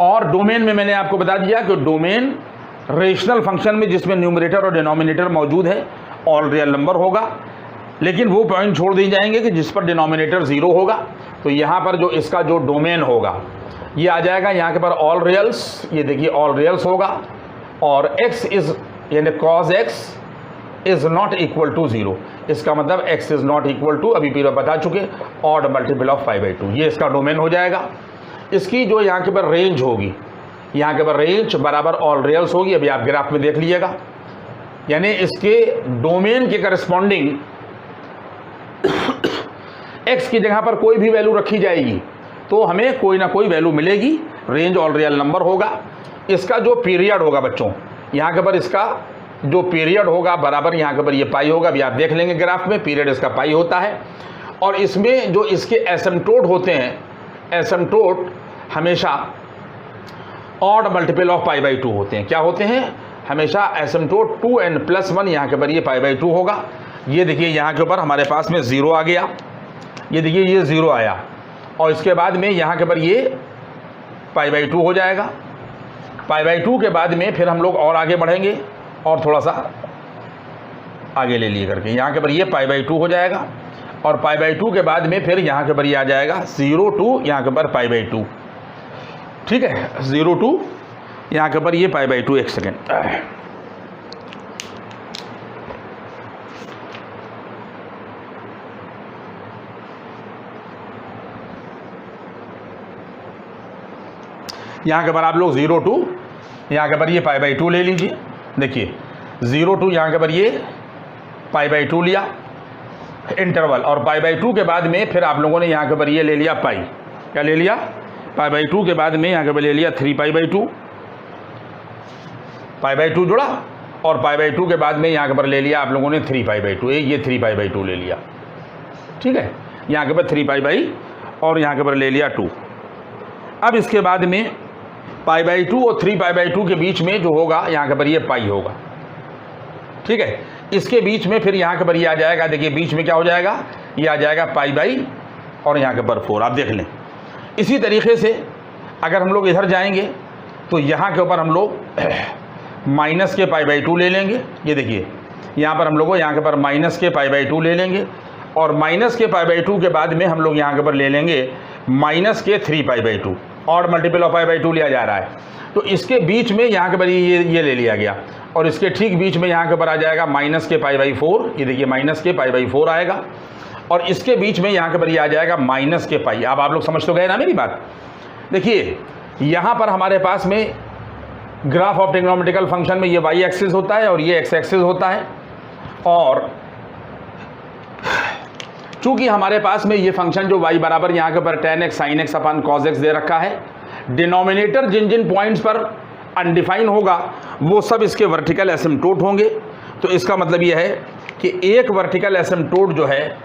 और डोमेन में मैंने आपको बता दिया कि डोमेन रेशनल फंक्शन में जिसमें न्यूमरेटर और डिनोमिनेटर मौजूद है ऑल रियल नंबर होगा, लेकिन वो पॉइंट छोड़ दिए जाएंगे कि जिस पर डिनोमिनेटर 0 होगा। तो यहाँ पर जो इसका जो डोमेन होगा ये आ जाएगा यहाँ के पर ऑल रियल्स, ये देखिए ऑल रियल्स होगा, और x इज यानी cos x is not equal to 0। इसका मतलब x is not equal to, अभी पूरा बता चुके, ऑड मल्टीपल ऑफ π/2, ये इसका डोमेन हो जाएगा। इसकी जो यहाँ के पर रेंज होगी, यहाँ के पर रेंज बराबर ऑल रियल्स होगी, अभी आप ग्राफ में देख लीजिएगा, यानी इसके डोमेन के करस्पॉन्डिंग x की जगह पर कोई भी वैल्यू रखी जाएगी तो हमें कोई ना कोई वैल्यू मिलेगी, रेंज ऑल रियल नंबर होगा। इसका जो पीरियड होगा बच्चों, यहाँ के पर इसका जो पीरियड होगा बराबर यहाँ के पर ये पाई होगा, अभी आप देख लेंगे ग्राफ में पीरियड इसका पाई होता है। और इसमें जो इसके एसिम्पटोट होते हैं, एसिम्पटोट हमेशा ऑड मल्टीपल ऑफ π/2 होते हैं। क्या होते हैं? हमेशा एसिम्पटोट 2n+1 यहाँ के पर ये π/2 होगा। ये देखिए यहाँ के ऊपर हमारे पास में 0 आ गया, ये देखिए ये 0 आया, और इसके बाद में यहाँ के पर ये π/2 हो जाएगा। π/2 के बाद में फिर हम लोग और आगे बढ़ेंगे, और थोड़ा सा आगे ले लिए करके यहाँ के पर ये π/2 हो जाएगा, और π/2 के बाद में फिर यहाँ के पर ये आ जाएगा 0 to यहाँ के पर π/2। ठीक है, 0 to यहाँ के पर ये π/2। एक सेकेंड, यहाँ के पर आप लोग 0 to यहाँ के पर ये π/2 ले लीजिए। देखिए 0 to यहाँ के पर ये π/2 लिया इंटरवल, और π/2 के बाद में फिर आप लोगों ने यहाँ के पर ये ले लिया पाई। क्या ले लिया? π/2 के बाद में यहाँ के पर ले लिया 3π/2, π/2 जुड़ा, और π/2 के बाद में यहाँ के पर ले लिया आप लोगों ने 3π/2, ये 3π/2 ले लिया। ठीक है, यहाँ के पर 3π और यहाँ के पर ले लिया 2। अब इसके बाद में π/2 और 3π/2 के बीच में जो होगा यहाँ के पर ये पाई होगा। ठीक है, इसके बीच में फिर यहाँ के पर ये आ जाएगा, देखिए बीच में क्या हो जाएगा, ये आ जाएगा π और यहाँ के पर 4। आप देख लें। इसी तरीके से अगर हम लोग इधर जाएंगे तो यहाँ के ऊपर हम लोग माइनस के π/2 ले लेंगे। ये देखिए यहाँ पर हम लोग यहाँ के ऊपर माइनस के π/2 ले लेंगे और माइनस के π/2 के बाद में हम लोग यहाँ के ऊपर ले लेंगे माइनस के 3π/2। ऑड मल्टीपल ऑफ π/2 लिया जा रहा है, तो इसके बीच में यहाँ के ऊपर ये ले लिया गया और इसके ठीक बीच में यहाँ के ऊपर आ जाएगा माइनस के π/4। ये देखिए माइनस के π/4 आएगा और इसके बीच में यहाँ के ऊपर ये आ जाएगा माइनस के पाई। अब आप लोग समझ तो गए ना मेरी बात। देखिए यहाँ पर हमारे पास में ग्राफ ऑफ ट्रिग्नोमेट्रिकल फंक्शन में ये y एक्सिस होता है और ये x एक्सिस होता है, और चूंकि हमारे पास में ये फंक्शन जो y बराबर यहाँ के ऊपर tan x sin x अपन cos x दे रखा है, डिनोमिनेटर जिन जिन पॉइंट्स पर अनडिफाइन होगा वो सब इसके वर्टिकल एसिम्प्टोट होंगे। तो इसका मतलब ये है कि एक वर्टिकल एसिम्प्टोट जो है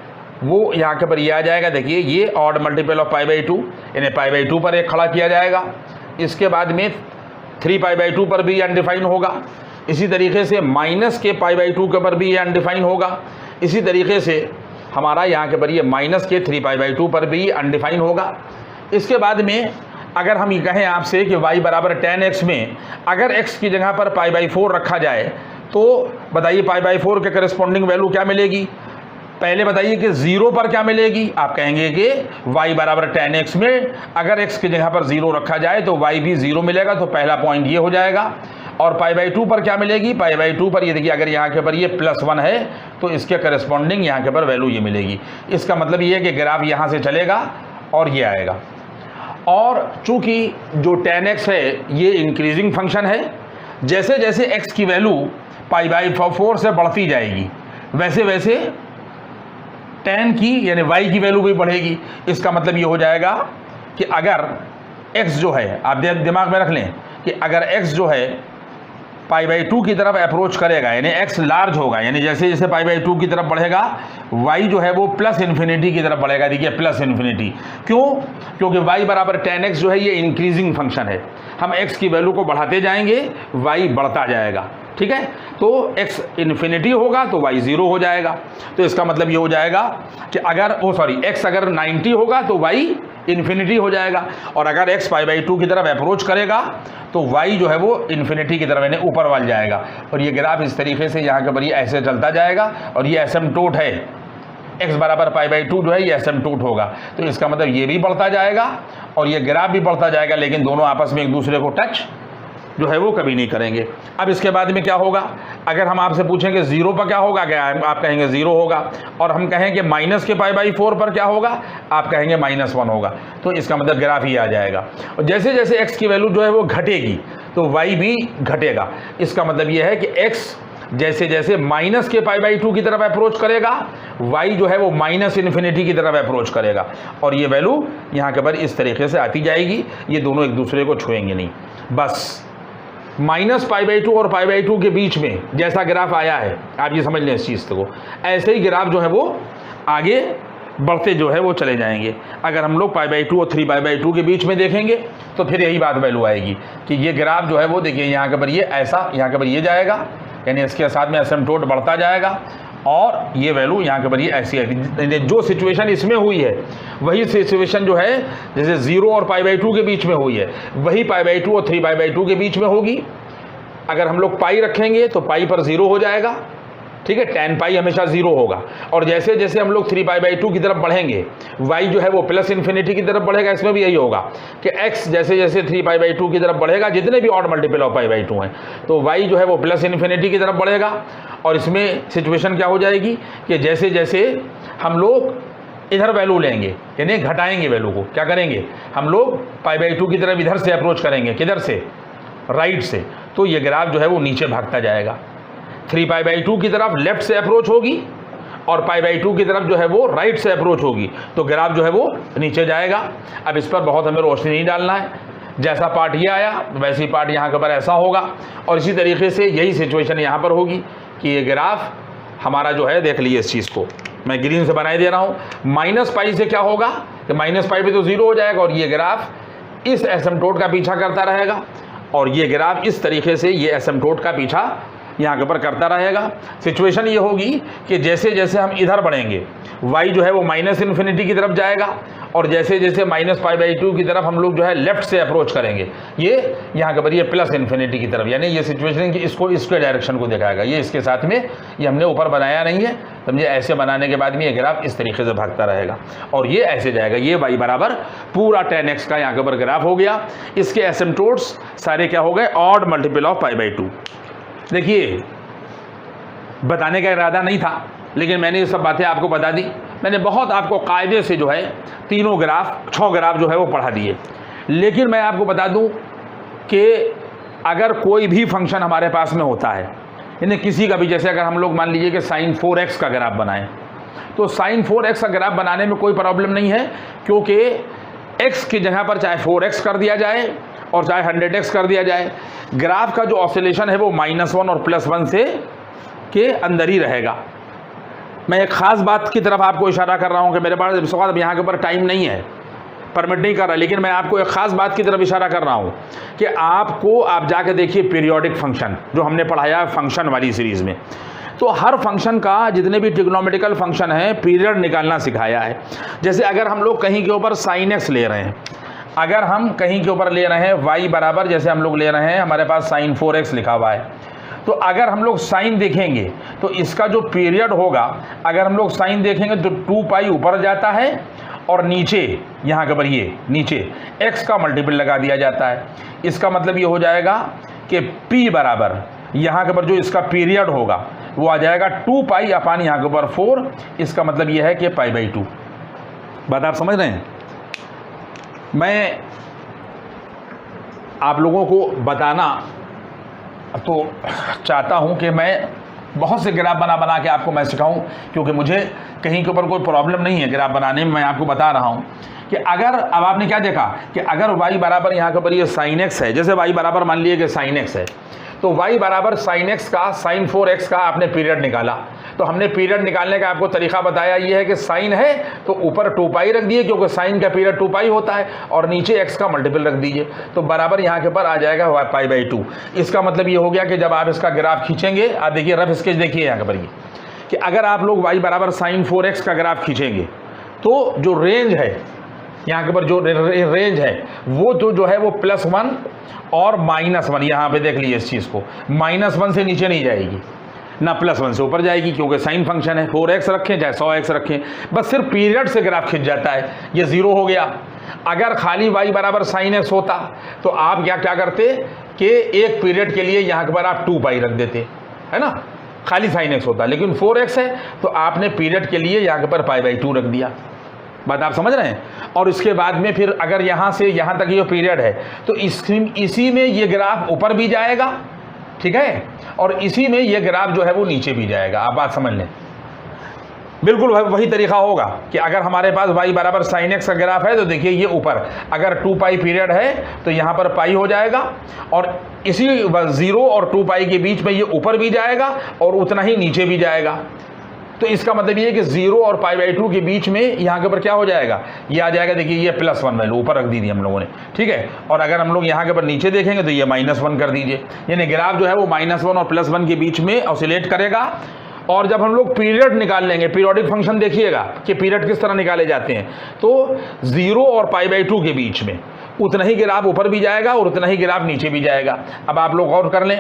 वो यहाँ के ऊपर ये आ जाएगा। देखिए ये ऑड मल्टीपल ऑफ π/2, इन्हें π/2 पर एक खड़ा किया जाएगा। इसके बाद में 3π/2 पर भी अनडिफाइन होगा। इसी तरीके से माइनस के π/2 के ऊपर भी ये अनडिफाइन होगा। इसी तरीके से हमारा यहाँ के ऊपर ये माइनस के 3π/2 पर भी अनडिफाइन होगा। इसके बाद में अगर हम ये कहें आपसे कि y बराबर tan x में अगर x की जगह पर π/4 रखा जाए तो बताइए π/4 के करस्पॉन्डिंग वैल्यू क्या मिलेगी। पहले बताइए कि 0 पर क्या मिलेगी। आप कहेंगे कि y बराबर tan x में अगर x की जगह पर 0 रखा जाए तो y भी 0 मिलेगा, तो पहला पॉइंट ये हो जाएगा। और π/2 पर क्या मिलेगी, π/2 पर ये देखिए अगर यहाँ के ऊपर ये +1 है तो इसके करस्पॉन्डिंग यहाँ के ऊपर वैल्यू ये मिलेगी। इसका मतलब ये है कि ग्राफ यहाँ से चलेगा और ये आएगा। और चूंकि जो tan x है ये इंक्रीजिंग फंक्शन है, जैसे जैसे x की वैल्यू π/4 से बढ़ती जाएगी वैसे वैसे tan की यानी y की वैल्यू भी बढ़ेगी। इसका मतलब ये हो जाएगा कि अगर x जो है, आप दिमाग में रख लें कि अगर x जो है π/2 की तरफ अप्रोच करेगा यानी x लार्ज होगा, यानी जैसे जैसे π/2 की तरफ बढ़ेगा y जो है वो +∞ की तरफ बढ़ेगा। देखिए +∞। क्यों? क्योंकि y बराबर tan x जो है ये इंक्रीजिंग फंक्शन है। हम x की वैल्यू को बढ़ाते जाएंगे, y बढ़ता जाएगा। ठीक है, तो x इन्फिनिटी होगा तो y 0 हो जाएगा। तो इसका मतलब ये हो जाएगा कि अगर x अगर 90 होगा तो y इन्फिनिटी हो जाएगा, और अगर x π/2 की तरफ अप्रोच करेगा तो y जो है वो इन्फिनिटी की तरफ यानी ऊपर वाल जाएगा। और ये ग्राफ इस तरीके से यहाँ के ऊपर ये ऐसे चलता जाएगा और ये एसिम्प्टोट है। x बराबर π/2 जो है ये एसिम्प्टोट होगा, तो इसका मतलब ये भी बढ़ता जाएगा और ये ग्राफ भी बढ़ता जाएगा, लेकिन दोनों आपस में एक दूसरे को टच जो है वो कभी नहीं करेंगे। अब इसके बाद में क्या होगा, अगर हम आपसे पूछेंगे 0 पर क्या होगा, क्या आप कहेंगे 0 होगा, और हम कहें कि माइनस के π/4 पर क्या होगा, आप कहेंगे -1 होगा। तो इसका मतलब ग्राफ ही आ जाएगा। और जैसे जैसे x की वैल्यू जो है वो घटेगी तो y भी घटेगा। इसका मतलब ये है कि x जैसे जैसे माइनस के π/2 की तरफ अप्रोच करेगा y जो है वो -∞ की तरफ अप्रोच करेगा, और ये वैल्यू यहाँ के ऊपर इस तरीके से आती जाएगी। ये दोनों एक दूसरे को छुएंगे नहीं। बस -π/2 और π/2 के बीच में जैसा ग्राफ आया है, आप ये समझ लें इस चीज़ को, ऐसे ही ग्राफ जो है वो आगे बढ़ते जो है वो चले जाएंगे। अगर हम लोग π/2 और 3π/2 के बीच में देखेंगे तो फिर यही बात वैल्यू आएगी कि ये ग्राफ जो है वो देखिए यहाँ के ऊपर ये ऐसा, यहाँ के ऊपर ये जाएगा, यानी इसके साथ में एसिम्प्टोट बढ़ता जाएगा, और ये वैल्यू यहाँ के ऊपर ये ऐसी आएगी। जो सिचुएशन इसमें हुई है वही सिचुएशन जो है जैसे 0 और π/2 के बीच में हुई है वही π/2 और 3π/2 के बीच में होगी। अगर हम लोग पाई रखेंगे तो पाई पर 0 हो जाएगा। ठीक है, tan पाई हमेशा 0 होगा, और जैसे जैसे हम लोग 3π/2 की तरफ बढ़ेंगे y जो है वो +∞ की तरफ बढ़ेगा। इसमें भी यही होगा कि x जैसे जैसे 3π/2 की तरफ बढ़ेगा, जितने भी ऑड मल्टीपल ऑफ π/2 हैं, तो y जो है वो +∞ की तरफ बढ़ेगा। और इसमें सिचुएशन क्या हो जाएगी कि जैसे जैसे हम लोग इधर वैल्यू लेंगे यानी घटाएंगे वैल्यू को, क्या करेंगे हम लोग π/2 की तरफ इधर से अप्रोच करेंगे, किधर से, राइट से, तो ये ग्राफ जो है वो नीचे भागता जाएगा। 3π/2 की तरफ लेफ्ट से अप्रोच होगी और π/2 की तरफ जो है वो राइट से अप्रोच होगी, तो ग्राफ जो है वो नीचे जाएगा। अब इस पर बहुत हमें रोशनी नहीं डालना है, जैसा पार्ट ये आया वैसी पार्ट यहाँ के ऊपर ऐसा होगा, और इसी तरीके से यही सिचुएशन यहाँ पर होगी कि ये ग्राफ हमारा जो है, देख लीजिए इस चीज़ को मैं ग्रीन से बनाई दे रहा हूँ। -π से क्या होगा कि -π पे तो 0 हो जाएगा, और ये ग्राफ इस एसिम्प्टोट का पीछा करता रहेगा, और ये ग्राफ इस तरीके से ये एसिम्प्टोट का पीछा यहाँ के ऊपर करता रहेगा। सिचुएशन ये होगी कि जैसे जैसे हम इधर बढ़ेंगे y जो है वो माइनस इन्फिनिटी की तरफ जाएगा, और जैसे जैसे माइनस π/2 की तरफ हम लोग जो है लेफ्ट से अप्रोच करेंगे, ये यहाँ के ऊपर ये प्लस इन्फिनिटी की तरफ, यानी ये सिचुएशन कि इसको इसके डायरेक्शन को दिखाएगा। ये इसके साथ में ये हमने ऊपर बनाया नहीं है, समझे। ऐसे बनाने के बाद में ये ग्राफ इस तरीके से भागता रहेगा और ये ऐसे जाएगा। ये y बराबर पूरा 10x का यहाँ के ऊपर ग्राफ हो गया। इसके एसिम्पटोट्स सारे क्या हो गए, ऑड मल्टीपल ऑफ π/2। देखिए, बताने का इरादा नहीं था, लेकिन मैंने ये सब बातें आपको बता दी। मैंने बहुत आपको कायदे से जो है तीनों ग्राफ 6 ग्राफ जो है वो पढ़ा दिए। लेकिन मैं आपको बता दूं कि अगर कोई भी फंक्शन हमारे पास में होता है, यानी किसी का भी, जैसे अगर हम लोग मान लीजिए कि sin 4x का ग्राफ बनाएं, तो sin 4x का ग्राफ बनाने में कोई प्रॉब्लम नहीं है, क्योंकि x की जगह पर चाहे 4x कर दिया जाए और चाहे 100x कर दिया जाए, ग्राफ का जो ऑसिलेशन है वो -1 और +1 से के अंदर ही रहेगा। मैं एक ख़ास बात की तरफ आपको इशारा कर रहा हूँ कि मेरे पास इस वक्त यहाँ के ऊपर टाइम नहीं है, परमिट नहीं कर रहा, लेकिन मैं आपको एक ख़ास बात की तरफ इशारा कर रहा हूँ कि आप जाके देखिए पीरियोडिक फंक्शन जो हमने पढ़ाया फंक्शन वाली सीरीज़ में, तो हर फंक्शन का, जितने भी ट्रिग्नोमेट्रिकल फंक्शन है, पीरियड निकालना सिखाया है। जैसे अगर हम लोग कहीं के ऊपर sin x ले रहे हैं, अगर हम कहीं के ऊपर ले रहे हैं y बराबर, जैसे हम लोग ले रहे हैं, हमारे पास sin 4x लिखा हुआ है, तो अगर हम लोग साइन देखेंगे तो इसका जो पीरियड होगा, अगर हम लोग साइन देखेंगे तो 2π ऊपर जाता है और नीचे यहाँ के ऊपर ये नीचे x का मल्टीपल लगा दिया जाता है। इसका मतलब ये हो जाएगा कि p बराबर यहाँ के ऊपर जो इसका पीरियड होगा वो आ जाएगा 2π अपान यहाँ के ऊपर 4। इसका मतलब ये है कि π/2। बात आप समझ रहे हैं। मैं आप लोगों को बताना तो चाहता हूं कि मैं बहुत से ग्राफ बना के आपको मैं सिखाऊं, क्योंकि मुझे कहीं के ऊपर कोई प्रॉब्लम नहीं है ग्राफ बनाने में। मैं आपको बता रहा हूं कि अगर, अब आपने क्या देखा कि अगर y बराबर यहाँ के ऊपर ये sin x है, जैसे y बराबर मान लिए कि sin x है, तो y बराबर sin x का sin 4x का आपने पीरियड निकाला। तो हमने पीरियड निकालने का आपको तरीका बताया, ये है कि साइन है तो ऊपर 2π रख दिए, क्योंकि साइन का पीरियड 2π होता है, और नीचे x का मल्टीपल रख दीजिए, तो बराबर यहाँ के ऊपर आ जाएगा π/2। इसका मतलब ये हो गया कि जब आप इसका ग्राफ खींचेंगे, आप देखिए रफ स्केच देखिए यहाँ के ऊपर ये, कि अगर आप लोग y बराबर sin 4x का ग्राफ खींचेंगे तो जो रेंज है यहाँ के ऊपर, जो रेंज है वो जो है वो +1 और -1, यहाँ पे देख लीजिए इस चीज़ को, -1 से नीचे नहीं जाएगी ना +1 से ऊपर जाएगी, क्योंकि साइन फंक्शन है। 4x रखें चाहे 100x रखें, बस सिर्फ पीरियड से ग्राफ खिंच जाता है, ये 0 हो गया। अगर खाली y बराबर sin x होता तो आप क्या करते कि एक पीरियड के लिए यहाँ के पर आप 2π रख देते, है ना, खाली sin x होता। लेकिन 4x है तो आपने पीरियड के लिए यहाँ के पर π/2 रख दिया। बात आप समझ रहे हैं। और इसके बाद में फिर अगर यहाँ से यहाँ तक ये पीरियड है तो इसी में ये ग्राफ ऊपर भी जाएगा, ठीक है, और इसी में ये ग्राफ जो है वो नीचे भी जाएगा। आप बात समझ लें, बिल्कुल वही तरीका होगा कि अगर हमारे पास y बराबर sin x का ग्राफ है तो देखिए ये ऊपर अगर 2π पीरियड है तो यहाँ पर पाई हो जाएगा, और इसी 0 और 2π के बीच में ये ऊपर भी जाएगा और उतना ही नीचे भी जाएगा। तो इसका मतलब ये है कि 0 और π/2 के बीच में यहाँ के ऊपर क्या हो जाएगा, ये आ जाएगा। देखिए ये +1 वैल्यू ऊपर रख दी थी हम लोगों ने, ठीक है। और अगर हम लोग यहाँ के ऊपर नीचे देखेंगे तो ये -1 कर दीजिए, यानी ग्राफ जो है वो -1 और +1 के बीच में ऑसिलेट करेगा। और जब हम लोग पीरियड निकाल लेंगे, पीरियोडिक फंक्शन देखिएगा कि पीरियड किस तरह निकाले जाते हैं, तो 0 और π/2 के बीच में उतना ही ग्राफ ऊपर भी जाएगा और उतना ही ग्राफ नीचे भी जाएगा। अब आप लोग गौर कर लें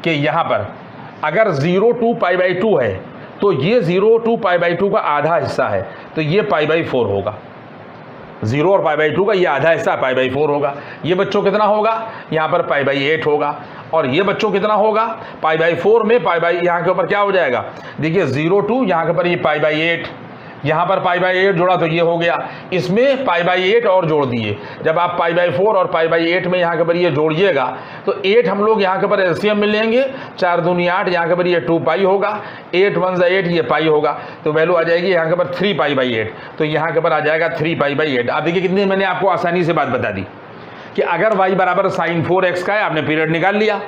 कि यहाँ पर अगर 0 to π/2 है तो ये 0 to π/2 का आधा हिस्सा है, तो ये π/4 होगा। 0 और π/2 का ये आधा हिस्सा π/4 होगा। ये बच्चों कितना होगा, यहाँ पर π/8 होगा। और ये बच्चों कितना होगा, π/4 में यहाँ के ऊपर क्या हो जाएगा, देखिए 0 to यहाँ के ऊपर ये π/8, यहाँ पर π/8 जोड़ा तो ये हो गया, इसमें π/8 और जोड़ दिए। जब आप π/4 और π/8 में यहाँ के ऊपर ये जोड़िएगा तो 8 हम लोग यहाँ के ऊपर एलसीएम में लेंगे, 4 दूनी 8, यहाँ के ऊपर ये 2π होगा, 8 1 8 ये पाई होगा, तो वैल्यू आ जाएगी यहाँ के ऊपर 3π/8। तो यहाँ के ऊपर आ जाएगा 3π/8। आप देखिए कितनी मैंने आपको आसानी से बात बता दी कि अगर y बराबर sin 4x का है, आपने पीरियड निकाल लिया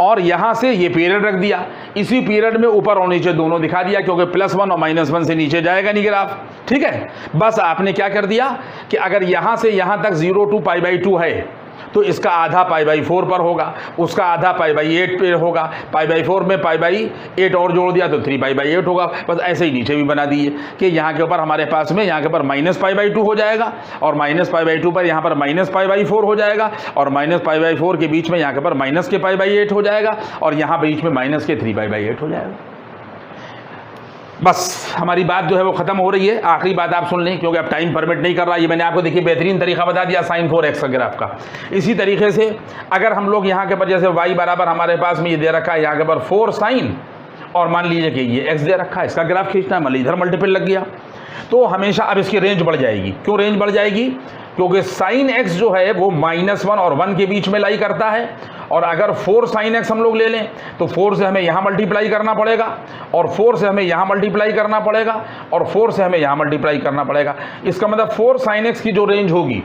और यहाँ से ये पीरियड रख दिया, इसी पीरियड में ऊपर और नीचे दोनों दिखा दिया, क्योंकि +1 और -1 से नीचे जाएगा नहीं ग्राफ, ठीक है। बस आपने क्या कर दिया कि अगर यहाँ से यहाँ तक 0 to π/2 है तो इसका आधा π/4 पर होगा, उसका आधा π/8 पे होगा, π/4 में π/8 और जोड़ दिया तो 3π/8 होगा। बस ऐसे ही नीचे भी बना दिए कि यहाँ के ऊपर हमारे पास में यहाँ के ऊपर -π/2 हो जाएगा और -π/2 पर यहाँ पर -π/4 हो जाएगा और -π/4 के बीच में यहाँ के ऊपर माइनस के π/8 हो जाएगा और यहाँ बीच में माइनस के 3π/8 हो जाएगा। बस हमारी बात जो है वो ख़त्म हो रही है। आखिरी बात आप सुन लें क्योंकि अब टाइम परमिट नहीं कर रहा। ये मैंने आपको देखिए बेहतरीन तरीका बता दिया sin 4x का ग्राफ का। इसी तरीके से अगर हम लोग यहाँ के ऊपर जैसे y बराबर हमारे पास में ये दे रखा है यहाँ के ऊपर 4 sin और मान लीजिए कि ये x दे रखा है, इसका ग्राफ खींचना है, मान लीजिए इधर मल्टीपल लग गया तो हमेशा अब इसकी रेंज बढ़ जाएगी। क्यों रेंज बढ़ जाएगी? क्योंकि sin x जो है वो -1 और 1 के बीच में लाई करता है और अगर 4 sin x हम लोग ले लें तो 4 से हमें यहाँ मल्टीप्लाई करना पड़ेगा और 4 से हमें यहाँ मल्टीप्लाई करना पड़ेगा और 4 से हमें यहाँ मल्टीप्लाई करना पड़ेगा। इसका मतलब 4 sin x की जो रेंज होगी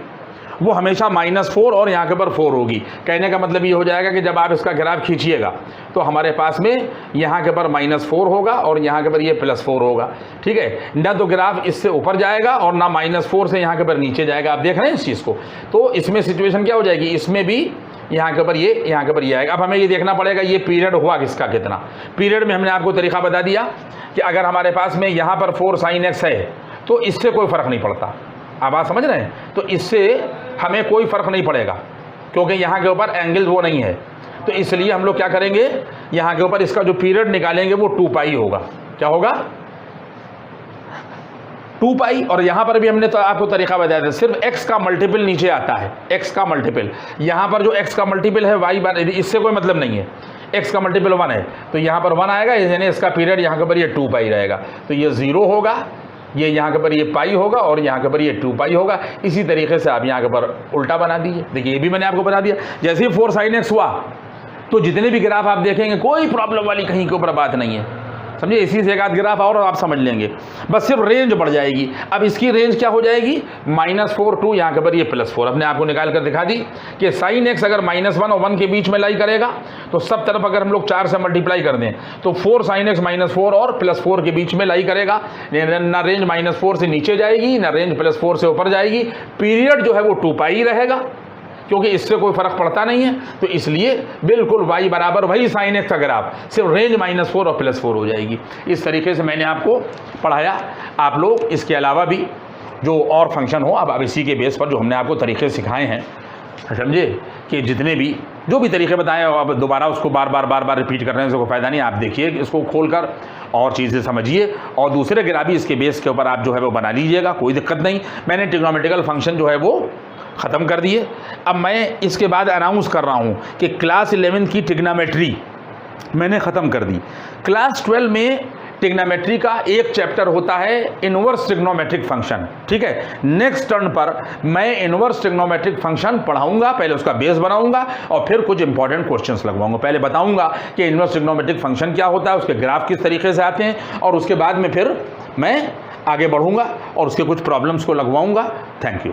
वो हमेशा -4 और यहाँ के ऊपर 4 होगी। कहने का मतलब ये हो जाएगा कि जब आप इसका ग्राफ खींचिएगा तो हमारे पास में यहाँ के ऊपर -4 होगा और यहाँ के ऊपर ये +4 होगा। ठीक है, ना तो ग्राफ इससे ऊपर जाएगा और ना -4 से यहाँ के ऊपर नीचे जाएगा। आप देख रहे हैं इस चीज़ को। तो इसमें सिचुएशन क्या हो जाएगी, इसमें भी यहाँ के ऊपर ये, यहाँ के ऊपर ये आएगा। अब हमें ये देखना पड़ेगा ये पीरियड हुआ किसका कितना। पीरियड में हमने आपको तरीका बता दिया कि अगर हमारे पास में यहाँ पर 4 sin x है तो इससे कोई फ़र्क नहीं पड़ता। आप बात समझ रहे हैं? तो इससे हमें कोई फ़र्क नहीं पड़ेगा क्योंकि यहाँ के ऊपर एंगल वो नहीं है। तो इसलिए हम लोग क्या करेंगे, यहाँ के ऊपर इसका जो पीरियड निकालेंगे वो 2π होगा। क्या होगा? 2π। और यहाँ पर भी हमने तो आपको तरीका बताया था, सिर्फ x का मल्टीपल नीचे आता है, x का मल्टीपल। यहाँ पर जो x का मल्टीपल है y, इससे कोई मतलब नहीं है। x का मल्टीपल 1 है तो यहाँ पर 1 आएगा, यानी इसका पीरियड यहाँ के ऊपर ये 2π रहेगा। तो ये 0 होगा, ये यहाँ के ऊपर ये पाई होगा और यहाँ के ऊपर ये 2π होगा। इसी तरीके से आप यहाँ के ऊपर उल्टा बना दीजिए। देखिए ये भी मैंने आपको बता दिया। जैसे ही 4 sin x हुआ तो जितने भी ग्राफ आप देखेंगे कोई प्रॉब्लम वाली कहीं के ऊपर बात नहीं है, समझे। इसी से एक आध ग्राफ और आप समझ लेंगे, बस सिर्फ रेंज बढ़ जाएगी। अब इसकी रेंज क्या हो जाएगी, -4 to यहाँ के ऊपर ये +4। अपने आपको निकाल कर दिखा दी कि sin x अगर -1 और 1 के बीच में लाई करेगा तो सब तरफ अगर हम लोग 4 से मल्टीप्लाई कर दें तो 4 sin x -4 और +4 के बीच में लाई करेगा। ना रेंज -4 से नीचे जाएगी ना रेंज +4 से ऊपर जाएगी। पीरियड जो है वो 2π ही रहेगा क्योंकि इससे कोई फ़र्क पड़ता नहीं है। तो इसलिए बिल्कुल y बराबर वही sin x का ग्राफ, सिर्फ रेंज -4 और +4 हो जाएगी। इस तरीके से मैंने आपको पढ़ाया। आप लोग इसके अलावा भी जो और फंक्शन हो, अब इसी के बेस पर जो हमने आपको तरीके सिखाए हैं, समझे, कि जितने भी जो भी तरीके बताए अब दोबारा उसको बार बार रिपीट करने से कोई फ़ायदा नहीं। आप देखिए इसको खोलकर और चीज़ें समझिए और दूसरे ग्राफ भी इसके बेस के ऊपर आप जो है वो बना लीजिएगा, कोई दिक्कत नहीं। मैंने ट्रिग्नोमेट्रिकल फंक्शन जो है वो ख़त्म कर दिए। अब मैं इसके बाद अनाउंस कर रहा हूँ कि क्लास 11 की ट्रिग्नोमेट्री मैंने ख़त्म कर दी। क्लास 12 में ट्रिग्नोमेट्री का एक चैप्टर होता है इनवर्स ट्रिग्नोमेट्रिक फंक्शन। ठीक है, नेक्स्ट टर्न पर मैं इनवर्स ट्रिग्नोमेट्रिक फंक्शन पढ़ाऊंगा, पहले उसका बेस बनाऊंगा और फिर कुछ इंपॉर्टेंट क्वेश्चंस लगवाऊंगा। पहले बताऊंगा कि इनवर्स ट्रिग्नोमेट्रिक फंक्शन क्या होता है, उसके ग्राफ किस तरीके से आते हैं और उसके बाद में फिर मैं आगे बढ़ूंगा और उसके कुछ प्रॉब्लम्स को लगवाऊंगा। Thank you.